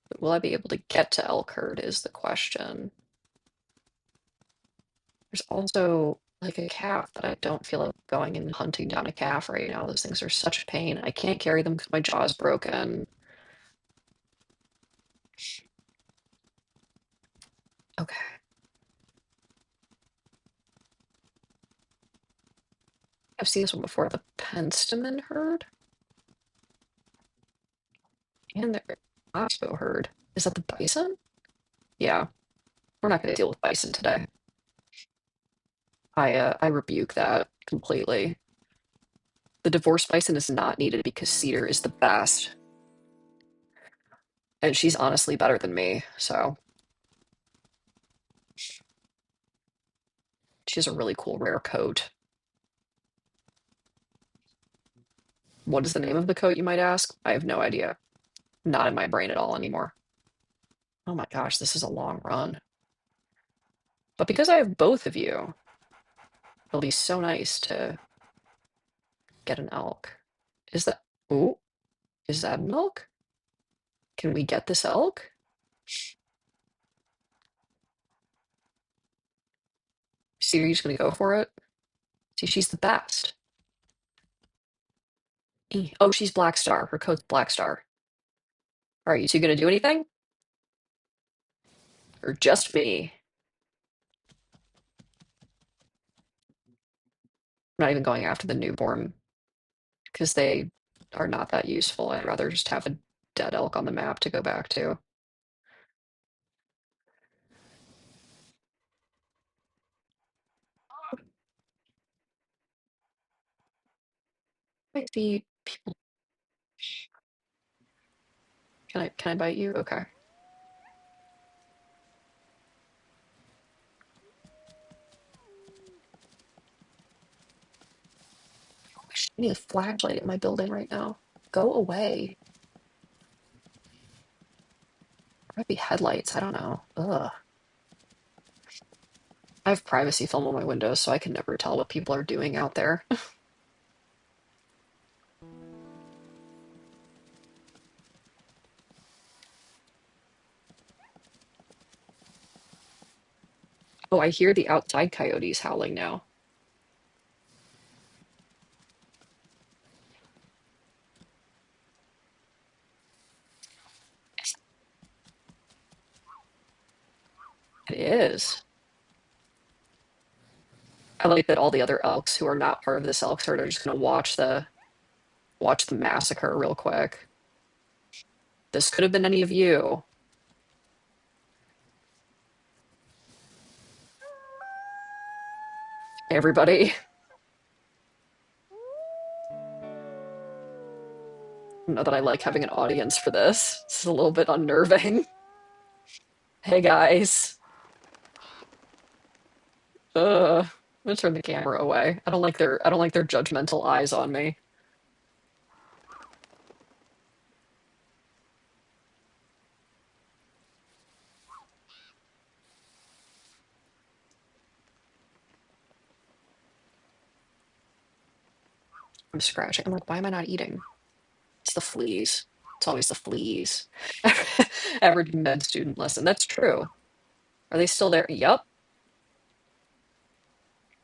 Speaker 1: but will I be able to get to elk herd is the question. There's also like a calf that I don't feel like going and hunting down a calf right now. Those things are such a pain. I can't carry them because my jaw is broken. Okay. I've seen this one before, the Penstemon herd and the Oxbow herd. Is that the bison? Yeah, we're not going to deal with bison today. I rebuke that completely. The divorce bison is not needed because Cedar is the best, and she's honestly better than me. So she has a really cool rare coat. What is the name of the coat, you might ask? I have no idea. Not in my brain at all anymore. Oh my gosh, this is a long run. But because I have both of you, it'll be so nice to get an elk. Is that, ooh, is that an elk? Can we get this elk? See, you're just gonna go for it? See, she's the best. Oh, she's Black Star. Her coat's Black Star. All right, you two gonna do anything? Or just me? I'm not even going after the newborn because they are not that useful. I'd rather just have a dead elk on the map to go back to. I see people. Can I bite you? Okay. I need a flashlight in my building right now. Go away. Might be headlights. I don't know. Ugh. I have privacy film on my windows, so I can never tell what people are doing out there. Oh, I hear the outside coyotes howling now. It is. I like that all the other elks who are not part of this elk herd are just gonna watch the massacre real quick. This could have been any of you. Everybody. I know that I like having an audience for this. This is a little bit unnerving. Hey guys. I'm gonna turn the camera away. I don't like their judgmental eyes on me. I'm scratching. I'm like, why am I not eating? It's the fleas. It's always the fleas. Average med student lesson. That's true. Are they still there? Yup.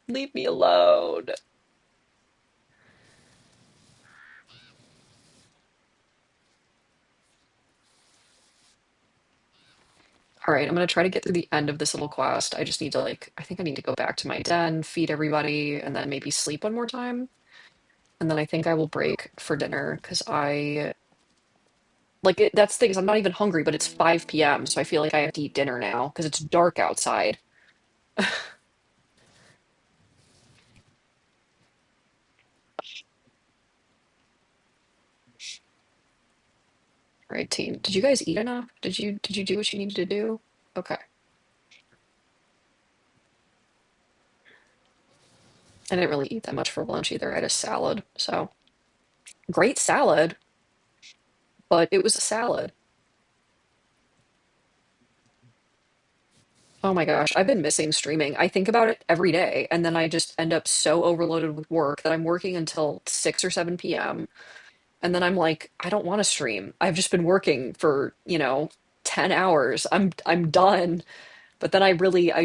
Speaker 1: Leave me alone. All right, I'm gonna try to get through the end of this little quest. I just need to like, I think I need to go back to my den, feed everybody, and then maybe sleep one more time. And then I think I will break for dinner because I like it, that's the thing is I'm not even hungry, but it's 5 p.m., so I feel like I have to eat dinner now because it's dark outside. All right, team. Did you guys eat enough? Did you do what you needed to do? Okay. I didn't really eat that much for lunch either. I had a salad. So great salad, but it was a salad. Oh my gosh, I've been missing streaming. I think about it every day, and then I just end up so overloaded with work that I'm working until 6 or 7 p.m. And then I'm like, I don't want to stream. I've just been working for, 10 hours. I'm done. But then I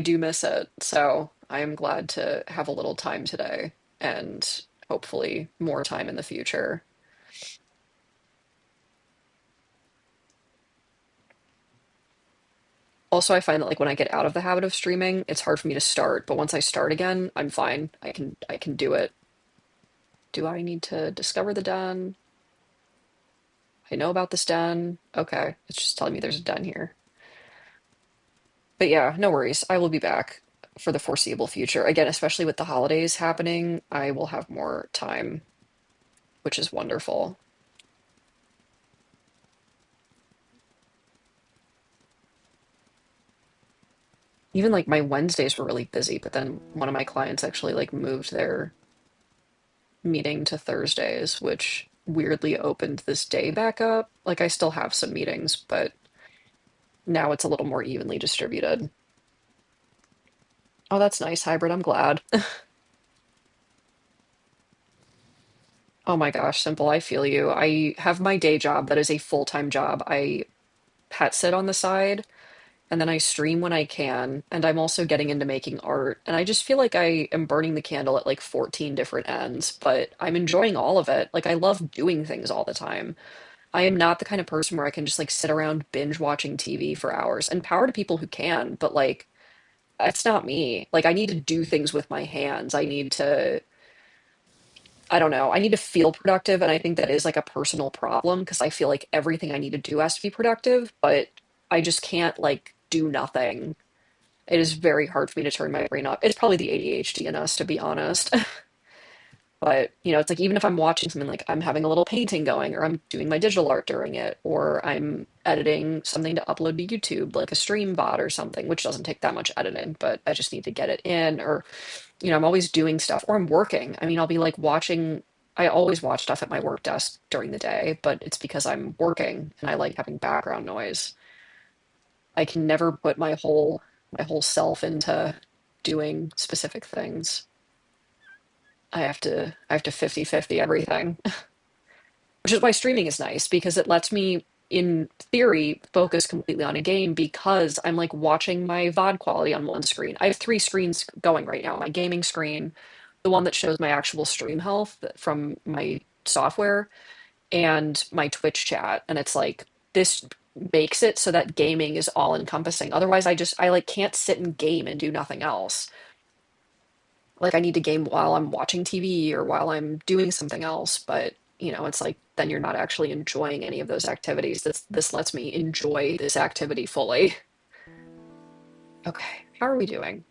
Speaker 1: do miss it. So I am glad to have a little time today and hopefully more time in the future. Also, I find that like when I get out of the habit of streaming, it's hard for me to start, but once I start again, I'm fine. I can do it. Do I need to discover the den? I know about this den. Okay, it's just telling me there's a den here. But yeah, no worries. I will be back for the foreseeable future. Again, especially with the holidays happening, I will have more time, which is wonderful. Even like my Wednesdays were really busy, but then one of my clients actually like moved their meeting to Thursdays, which weirdly opened this day back up. Like I still have some meetings, but now it's a little more evenly distributed. Oh, that's nice, hybrid. I'm glad. Oh my gosh, Simple, I feel you. I have my day job that is a full-time job. I pet sit on the side and then I stream when I can. And I'm also getting into making art. And I just feel like I am burning the candle at like 14 different ends, but I'm enjoying all of it. Like I love doing things all the time. I am not the kind of person where I can just like sit around binge watching TV for hours. And power to people who can, but like that's not me. Like I need to do things with my hands. I don't know, I need to feel productive. And I think that is like a personal problem because I feel like everything I need to do has to be productive, but I just can't like do nothing. It is very hard for me to turn my brain off. It's probably the ADHD in us, to be honest. But, it's like even if I'm watching something like I'm having a little painting going, or I'm doing my digital art during it, or I'm editing something to upload to YouTube, like a stream bot or something, which doesn't take that much editing, but I just need to get it in, or, I'm always doing stuff, or I'm working. I mean, I'll be like watching, I always watch stuff at my work desk during the day, but it's because I'm working and I like having background noise. I can never put my whole self into doing specific things. I have to 50-50 everything, which is why streaming is nice because it lets me in theory focus completely on a game because I'm like watching my VOD quality on one screen. I have three screens going right now. My gaming screen, the one that shows my actual stream health from my software, and my Twitch chat. And it's like this makes it so that gaming is all encompassing. Otherwise, I like can't sit and game and do nothing else. Like I need to game while I'm watching TV or while I'm doing something else, but it's like then you're not actually enjoying any of those activities. This lets me enjoy this activity fully. Okay, how are we doing?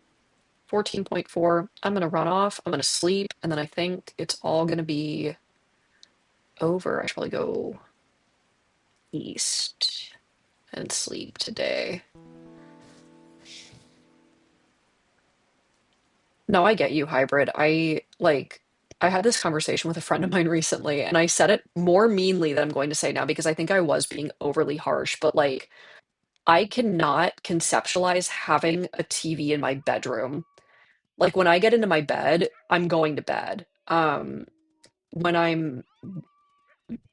Speaker 1: 14.4. I'm gonna run off, I'm gonna sleep, and then I think it's all gonna be over. I should probably go east and sleep today. No, I get you, hybrid. I had this conversation with a friend of mine recently, and I said it more meanly than I'm going to say now because I think I was being overly harsh, but like I cannot conceptualize having a TV in my bedroom. Like when I get into my bed, I'm going to bed. when I'm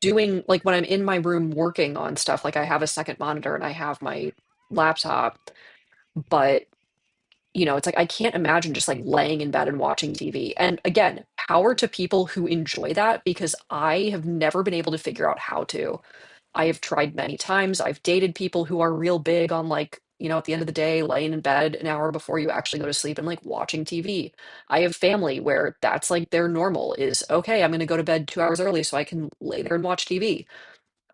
Speaker 1: doing, like, when I'm in my room working on stuff, like I have a second monitor and I have my laptop, but it's like I can't imagine just like laying in bed and watching TV. And again, power to people who enjoy that because I have never been able to figure out how to. I have tried many times. I've dated people who are real big on, like, at the end of the day, laying in bed an hour before you actually go to sleep and like watching TV. I have family where that's like their normal is, okay, I'm going to go to bed 2 hours early so I can lay there and watch TV.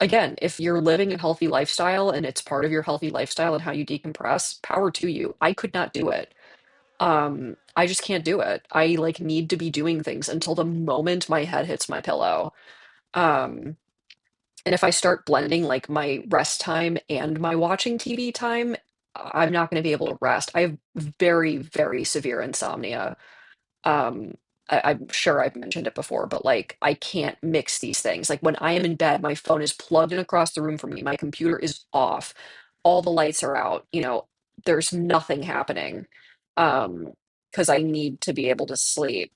Speaker 1: Again, if you're living a healthy lifestyle and it's part of your healthy lifestyle and how you decompress, power to you. I could not do it. I just can't do it. I like need to be doing things until the moment my head hits my pillow. Um, and if I start blending like my rest time and my watching TV time, I'm not going to be able to rest. I have very, very severe insomnia. Um, I'm sure I've mentioned it before, but like I can't mix these things. Like when I am in bed, my phone is plugged in across the room from me. My computer is off. All the lights are out. There's nothing happening. Um, because I need to be able to sleep.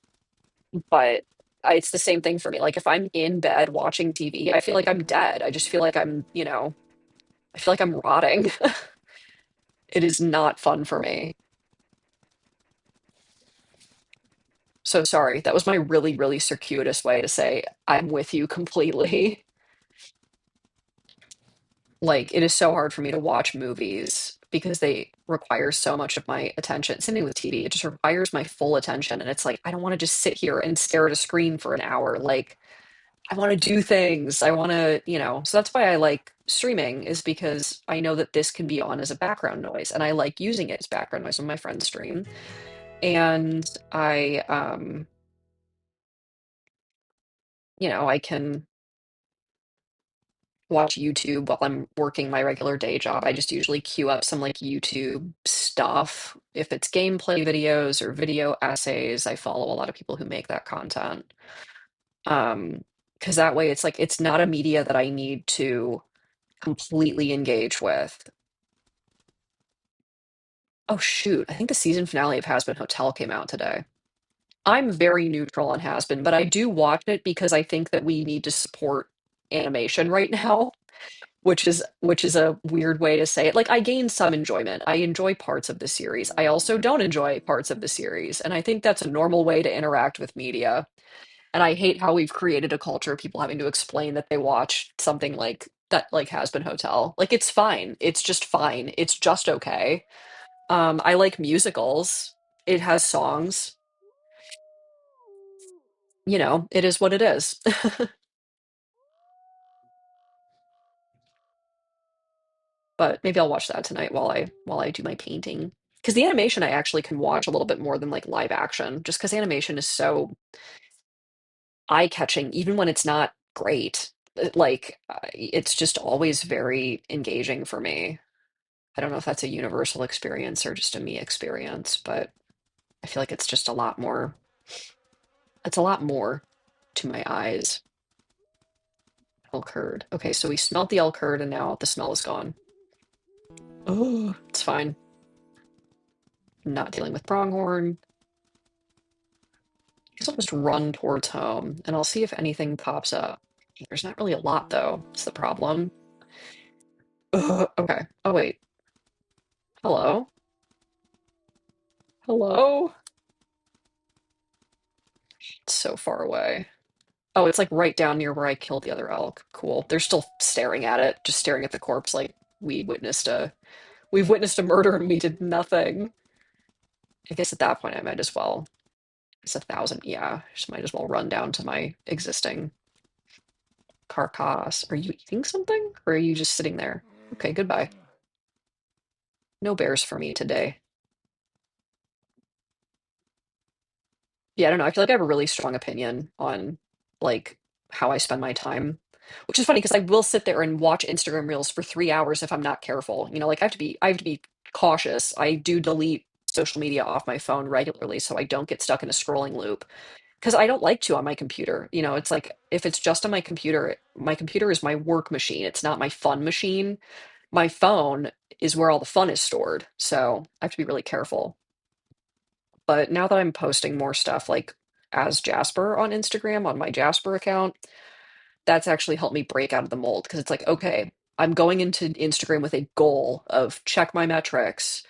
Speaker 1: But it's the same thing for me. Like if I'm in bed watching TV, I feel like I'm dead. I just feel like I feel like I'm rotting. It is not fun for me. So sorry. That was my really, really circuitous way to say I'm with you completely. Like it is so hard for me to watch movies because they require so much of my attention. Same thing with TV. It just requires my full attention. And it's like I don't want to just sit here and stare at a screen for an hour. Like I want to do things. I want to, so that's why I like streaming is because I know that this can be on as a background noise and I like using it as background noise when my friends stream. And I can watch YouTube while I'm working my regular day job. I just usually queue up some like YouTube stuff. If it's gameplay videos or video essays, I follow a lot of people who make that content. Um, because that way it's like it's not a media that I need to completely engage with. Oh shoot, I think the season finale of Has Been Hotel came out today. I'm very neutral on Has Been, but I do watch it because I think that we need to support animation right now. Which is a weird way to say it. Like I gain some enjoyment. I enjoy parts of the series. I also don't enjoy parts of the series, and I think that's a normal way to interact with media. And I hate how we've created a culture of people having to explain that they watch something like that like Has Been Hotel. Like it's fine. It's just fine. It's just okay. I like musicals. It has songs. It is what it is. But maybe I'll watch that tonight while I do my painting. Because the animation I actually can watch a little bit more than like live action, just because animation is so eye-catching, even when it's not great. It's just always very engaging for me. I don't know if that's a universal experience or just a me experience, but I feel like it's a lot more to my eyes. Elk herd. Okay, so we smelled the elk herd and now the smell is gone. Oh, it's fine. Not dealing with pronghorn. I guess I'll just run towards home and I'll see if anything pops up. There's not really a lot though. It's the problem. Ugh, okay. Oh wait. Hello? Hello? It's so far away. Oh, it's like right down near where I killed the other elk. Cool. They're still staring at it, just staring at the corpse like we've witnessed a murder and we did nothing. I guess at that point I might as well. It's 1,000. Yeah, just might as well run down to my existing carcass. Are you eating something? Or are you just sitting there? Okay, goodbye. No bears for me today. Yeah, I don't know. I feel like I have a really strong opinion on like how I spend my time, which is funny because I will sit there and watch Instagram Reels for 3 hours if I'm not careful. Like I have to be cautious. I do delete social media off my phone regularly so I don't get stuck in a scrolling loop because I don't like to on my computer. It's like if it's just on my computer is my work machine. It's not my fun machine. My phone is where all the fun is stored. So I have to be really careful. But now that I'm posting more stuff, like as Jasper on Instagram on my Jasper account, that's actually helped me break out of the mold because it's like, okay, I'm going into Instagram with a goal of check my metrics,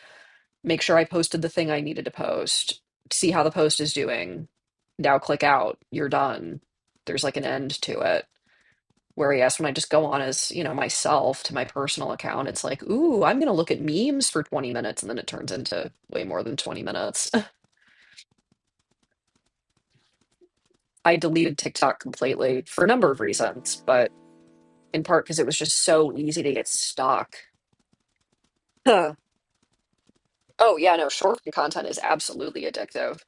Speaker 1: make sure I posted the thing I needed to post, see how the post is doing. Now click out, you're done. There's like an end to it. Where yes, when I just go on as, myself to my personal account, it's like, ooh, I'm gonna look at memes for 20 minutes, and then it turns into way more than 20 minutes. I deleted TikTok completely for a number of reasons, but in part because it was just so easy to get stuck. Huh. Oh yeah, no, short form content is absolutely addictive.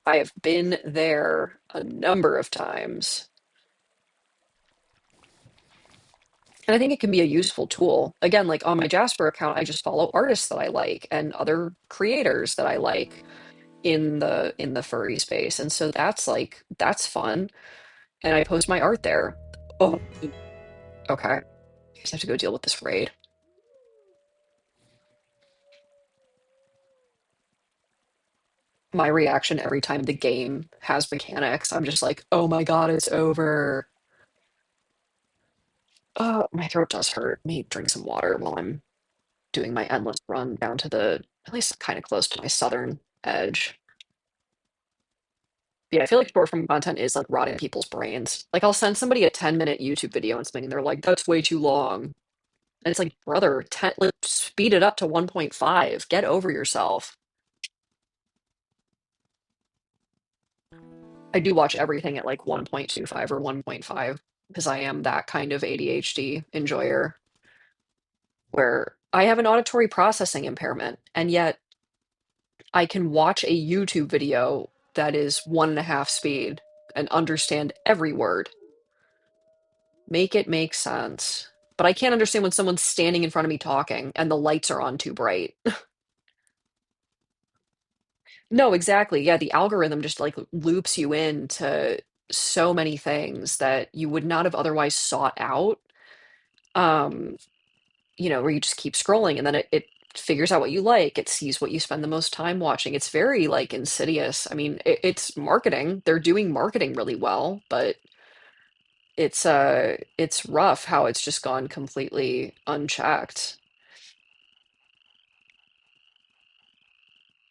Speaker 1: I have been there a number of times. And I think it can be a useful tool. Again, like on my Jasper account, I just follow artists that I like and other creators that I like in the furry space. And so that's fun. And I post my art there. Oh, okay. I just have to go deal with this raid. My reaction every time the game has mechanics, I'm just like, oh my God, it's over. Oh, my throat does hurt. Let me drink some water while I'm doing my endless run down to at least kind of close to my southern edge. Yeah, I feel like short form content is like rotting people's brains. Like I'll send somebody a 10-minute YouTube video and something, and they're like, that's way too long. And it's like, brother, like, speed it up to 1.5. Get over yourself. I do watch everything at like 1.25 or 1.5 because I am that kind of ADHD enjoyer where I have an auditory processing impairment, and yet I can watch a YouTube video that is 1.5 speed and understand every word. Make it make sense. But I can't understand when someone's standing in front of me talking and the lights are on too bright. No, exactly. Yeah, the algorithm just like loops you into so many things that you would not have otherwise sought out. Um, where you just keep scrolling and then it figures out what you like. It sees what you spend the most time watching. It's very like insidious. I mean, it's marketing. They're doing marketing really well, but it's rough how it's just gone completely unchecked.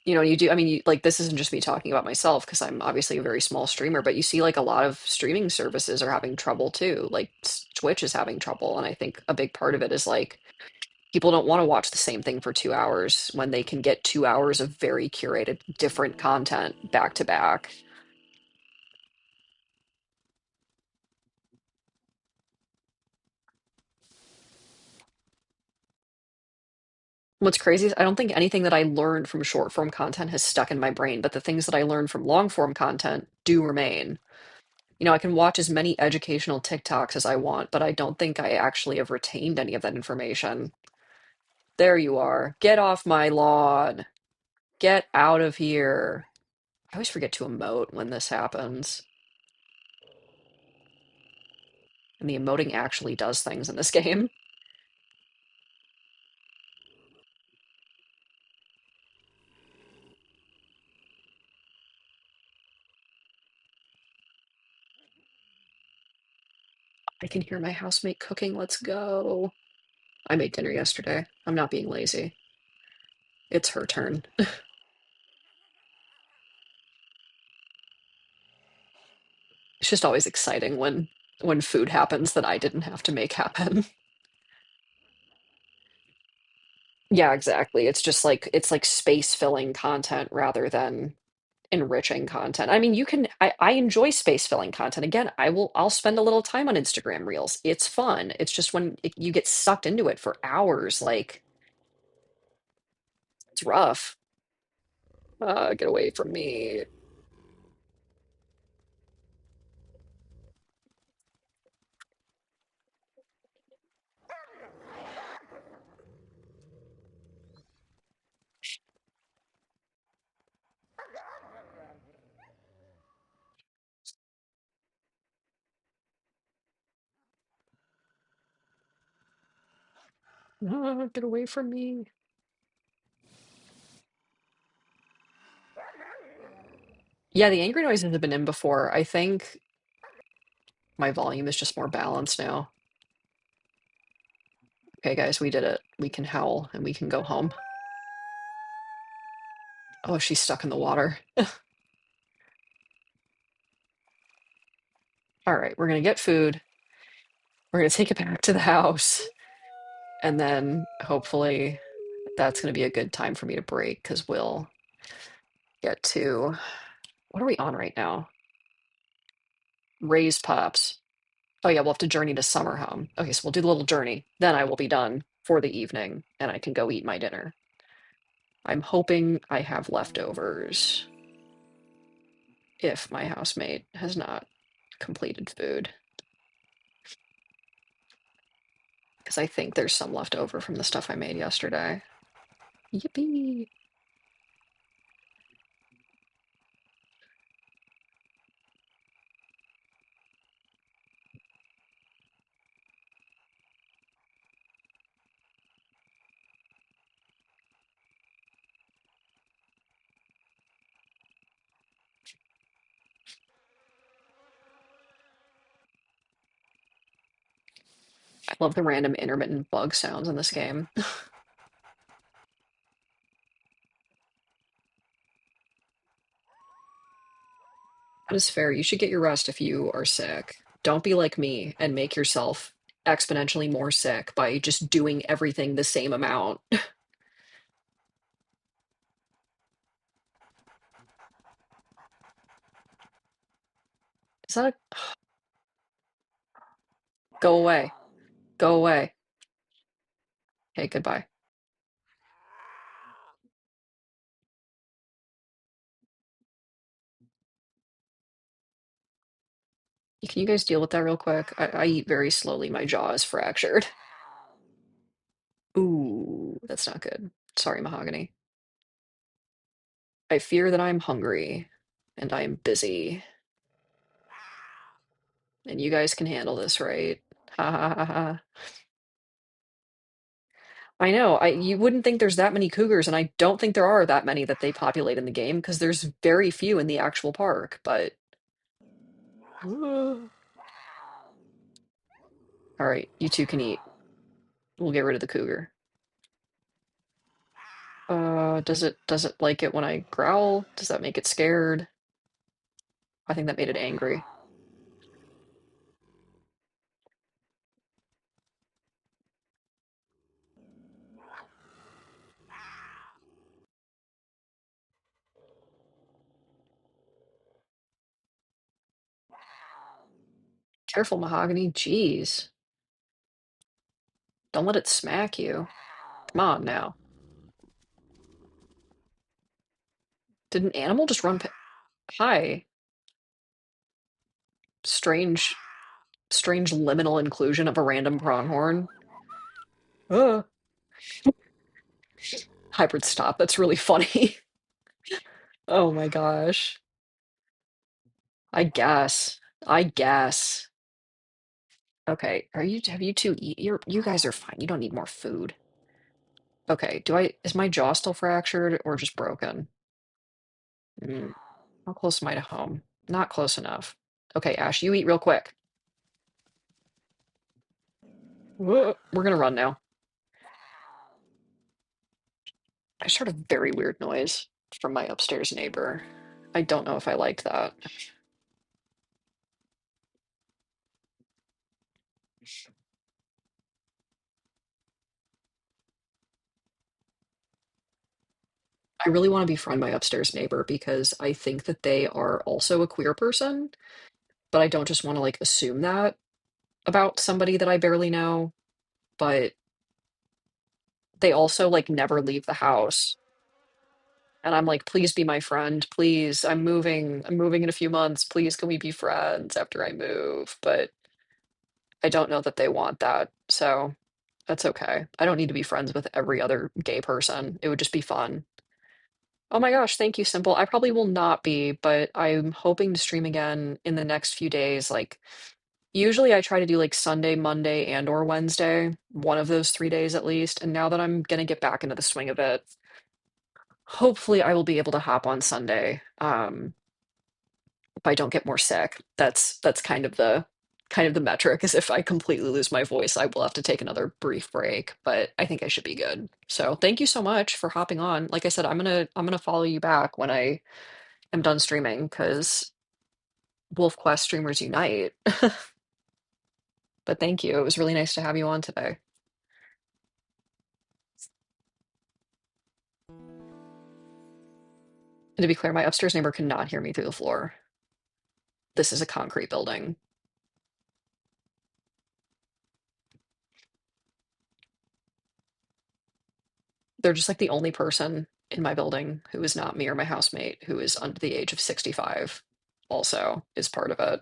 Speaker 1: You do, I mean, like, this isn't just me talking about myself because I'm obviously a very small streamer, but you see, like, a lot of streaming services are having trouble too. Like, Twitch is having trouble. And I think a big part of it is like people don't want to watch the same thing for 2 hours when they can get 2 hours of very curated, different content back to back. What's crazy is I don't think anything that I learned from short form content has stuck in my brain, but the things that I learned from long form content do remain. I can watch as many educational TikToks as I want, but I don't think I actually have retained any of that information. There you are. Get off my lawn. Get out of here. I always forget to emote when this happens. And the emoting actually does things in this game. I can hear my housemate cooking. Let's go. I made dinner yesterday. I'm not being lazy. It's her turn. It's just always exciting when food happens that I didn't have to make happen. Yeah, exactly. It's like space filling content rather than enriching content. I mean, I enjoy space filling content. Again, I'll spend a little time on Instagram Reels. It's fun. It's just when you get sucked into it for hours, like it's rough. Get away from me. Get away from me. Yeah, the angry noises have been in before. I think my volume is just more balanced now. Okay, guys, we did it. We can howl and we can go home. Oh, she's stuck in the water. All right, we're gonna get food. We're gonna take it back to the house, and then hopefully that's gonna be a good time for me to break because we'll get to what are we on right now? Raise pups. Oh yeah, we'll have to journey to summer home. Okay, so we'll do the little journey. Then I will be done for the evening and I can go eat my dinner. I'm hoping I have leftovers if my housemate has not completed food. Because I think there's some left over from the stuff I made yesterday. Yippee! I love the random intermittent bug sounds in this game. That is fair. You should get your rest if you are sick. Don't be like me and make yourself exponentially more sick by just doing everything the same amount. Is that a go away? Go away. Okay, goodbye. Can you guys deal with that real quick? I eat very slowly. My jaw is fractured. Ooh, that's not good. Sorry, Mahogany. I fear that I'm hungry and I am busy. And you guys can handle this, right? Ha ha ha ha. I know. You wouldn't think there's that many cougars, and I don't think there are that many that they populate in the game because there's very few in the actual park, but all right, you two can eat. We'll get rid of the cougar. Does it like it when I growl? Does that make it scared? I think that made it angry. Careful, Mahogany. Jeez. Don't let it smack you. Come on now. Did an animal just run Hi. Strange, strange liminal inclusion of a random pronghorn. Uh. Hybrid stop. That's really funny. Oh my gosh. I guess. I guess. Okay. Have you two you guys are fine. You don't need more food. Okay. Is my jaw still fractured or just broken? Mm, how close am I to home? Not close enough. Okay, Ash, you eat real quick. Whoa, we're gonna run now. I just heard a very weird noise from my upstairs neighbor. I don't know if I liked that. I really want to befriend my upstairs neighbor because I think that they are also a queer person, but I don't just want to like assume that about somebody that I barely know, but they also like never leave the house. And I'm like, please be my friend. Please. I'm moving. I'm moving in a few months. Please, can we be friends after I move? But I don't know that they want that. So that's okay. I don't need to be friends with every other gay person. It would just be fun. Oh my gosh, thank you, Simple. I probably will not be, but I'm hoping to stream again in the next few days. Like, usually I try to do like Sunday, Monday, and or Wednesday, one of those 3 days at least. And now that I'm gonna get back into the swing of it, hopefully I will be able to hop on Sunday. if I don't get more sick. That's kind of the metric is if I completely lose my voice, I will have to take another brief break, but I think I should be good. So thank you so much for hopping on. Like I said, I'm gonna follow you back when I am done streaming because wolfquest streamers unite. But thank you. It was really nice to have you on today. And to be clear, my upstairs neighbor cannot hear me through the floor. This is a concrete building. They're just like the only person in my building who is not me or my housemate who is under the age of 65 also is part of it.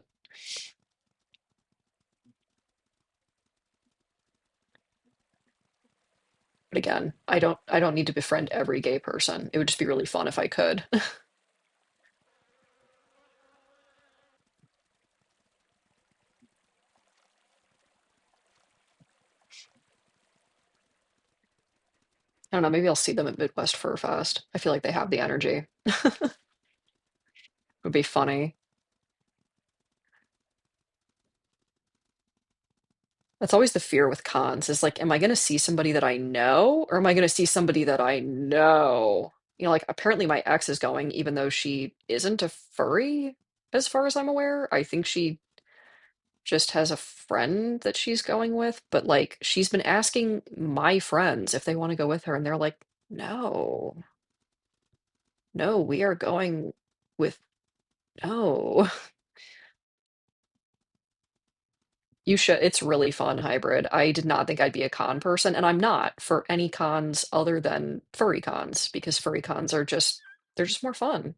Speaker 1: But again, I don't need to befriend every gay person. It would just be really fun if I could. I don't know, maybe I'll see them at Midwest Fur Fest. I feel like they have the energy. It would be funny. That's always the fear with cons is like, am I going to see somebody that I know or am I going to see somebody that I know? Like apparently my ex is going, even though she isn't a furry, as far as I'm aware. I think she just has a friend that she's going with, but like she's been asking my friends if they want to go with her, and they're like, no, no, we are going with no. You should. It's really fun hybrid. I did not think I'd be a con person, and I'm not for any cons other than furry cons because furry cons are just they're just more fun.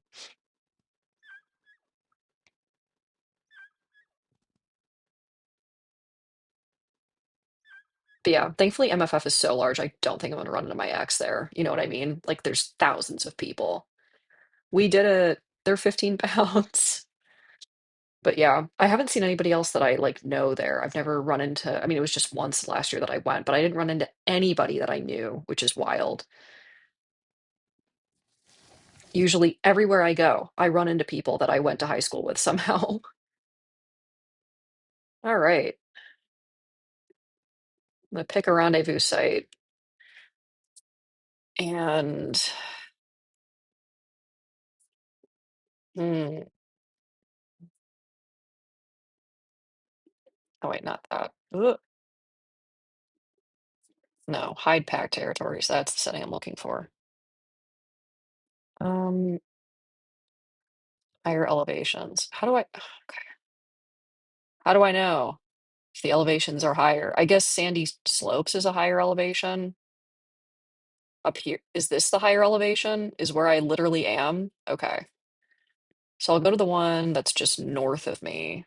Speaker 1: But yeah, thankfully MFF is so large, I don't think I'm gonna run into my ex there. You know what I mean? Like there's thousands of people. We did it. They're 15 pounds. But yeah, I haven't seen anybody else that I like know there. I've never run into, I mean, it was just once last year that I went, but I didn't run into anybody that I knew, which is wild. Usually everywhere I go, I run into people that I went to high school with somehow. All right, I'm gonna pick a rendezvous site and hmm, oh wait, not that. Ugh. No, hide pack territories. That's the setting I'm looking for. Um, higher elevations. How do I know if the elevations are higher? I guess Sandy Slopes is a higher elevation. Up here, is this the higher elevation? Is where I literally am? Okay. So I'll go to the one that's just north of me.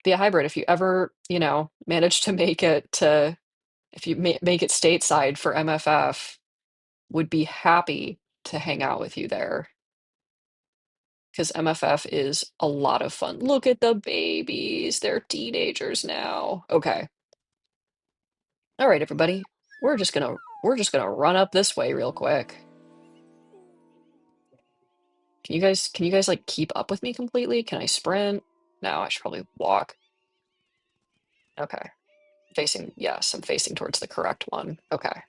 Speaker 1: Be a hybrid. If you ever, manage to make it to, if you make it stateside for MFF, would be happy to hang out with you there because MFF is a lot of fun. Look at the babies. They're teenagers now. Okay. All right, everybody. We're just gonna run up this way real quick. Can you guys like keep up with me completely? Can I sprint? No, I should probably walk. Okay. Yes, I'm facing towards the correct one. Okay.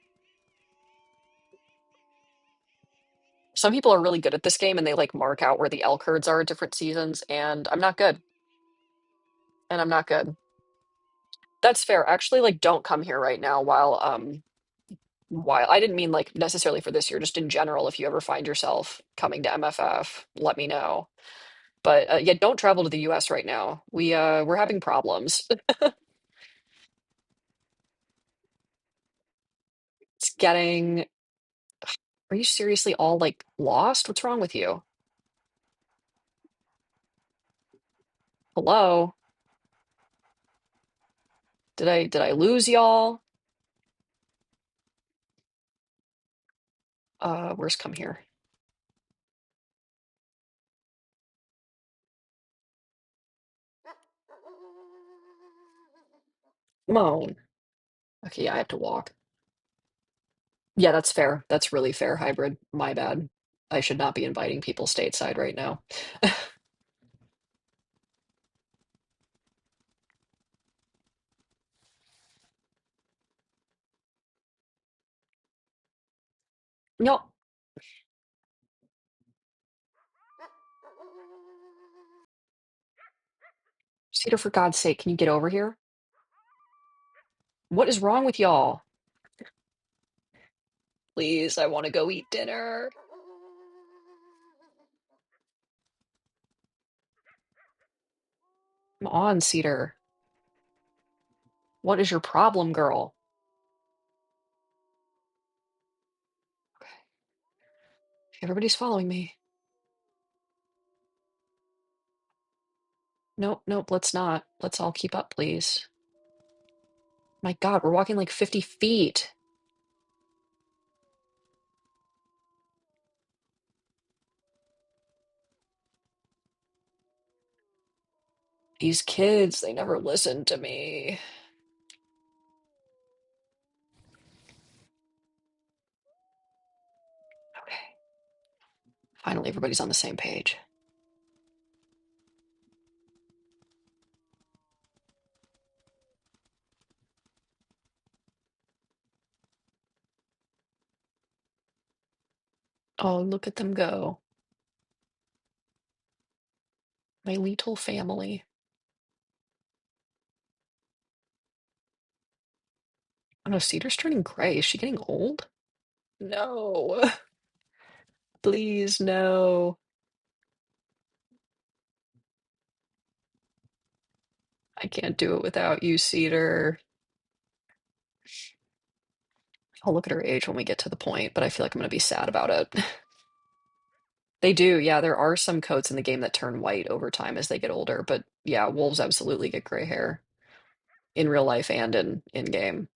Speaker 1: Some people are really good at this game and they like mark out where the elk herds are at different seasons, and I'm not good. And I'm not good. That's fair. Actually, like don't come here right now while I didn't mean like necessarily for this year, just in general, if you ever find yourself coming to MFF, let me know. But yeah, don't travel to the US right now. We're having problems. It's getting Are you seriously all like lost? What's wrong with you? Hello? Did I lose y'all? Where's come here? Moan. Okay, yeah, I have to walk. Yeah, that's fair. That's really fair, hybrid. My bad. I should not be inviting people stateside right now. No, Cedar, for God's sake, can you get over here? What is wrong with y'all? Please, I want to go eat dinner. Come on, Cedar. What is your problem, girl? Okay, everybody's following me. Nope, nope, let's not. Let's all keep up, please. My God, we're walking like 50 feet. These kids, they never listen to me. Okay, finally, everybody's on the same page. Oh, look at them go. My little family. Oh no, Cedar's turning gray. Is she getting old? No. Please, no. I can't do it without you, Cedar. I'll look at her age when we get to the point, but I feel like I'm going to be sad about it. They do, yeah. There are some coats in the game that turn white over time as they get older, but yeah, wolves absolutely get gray hair in real life and in game.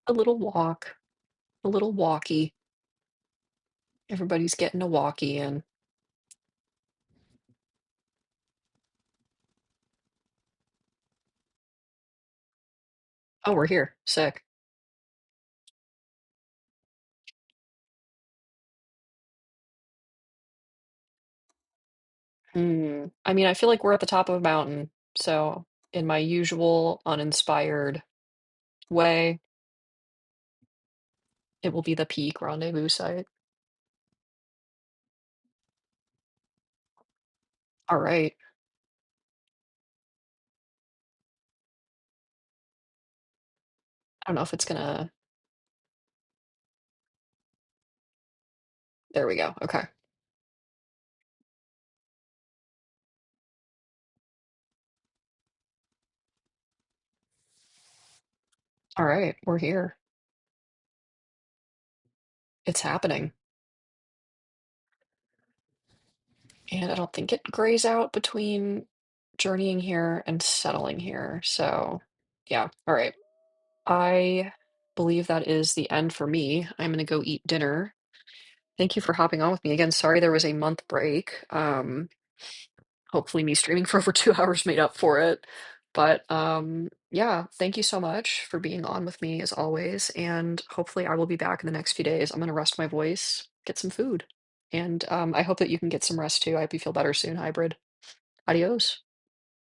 Speaker 1: A little walk, a little walkie. Everybody's getting a walkie in. Oh, we're here. Sick. I mean, I feel like we're at the top of a mountain, so in my usual uninspired way, it will be the peak rendezvous site. All right. I don't know if it's gonna. There we go. Okay. All right. We're here. It's happening. And I don't think it grays out between journeying here and settling here. So, yeah. All right. I believe that is the end for me. I'm going to go eat dinner. Thank you for hopping on with me again. Sorry there was a month break. Hopefully me streaming for over 2 hours made up for it. But yeah, thank you so much for being on with me as always. And hopefully I will be back in the next few days. I'm going to rest my voice, get some food. And I hope that you can get some rest too. I hope you feel better soon, hybrid. Adios.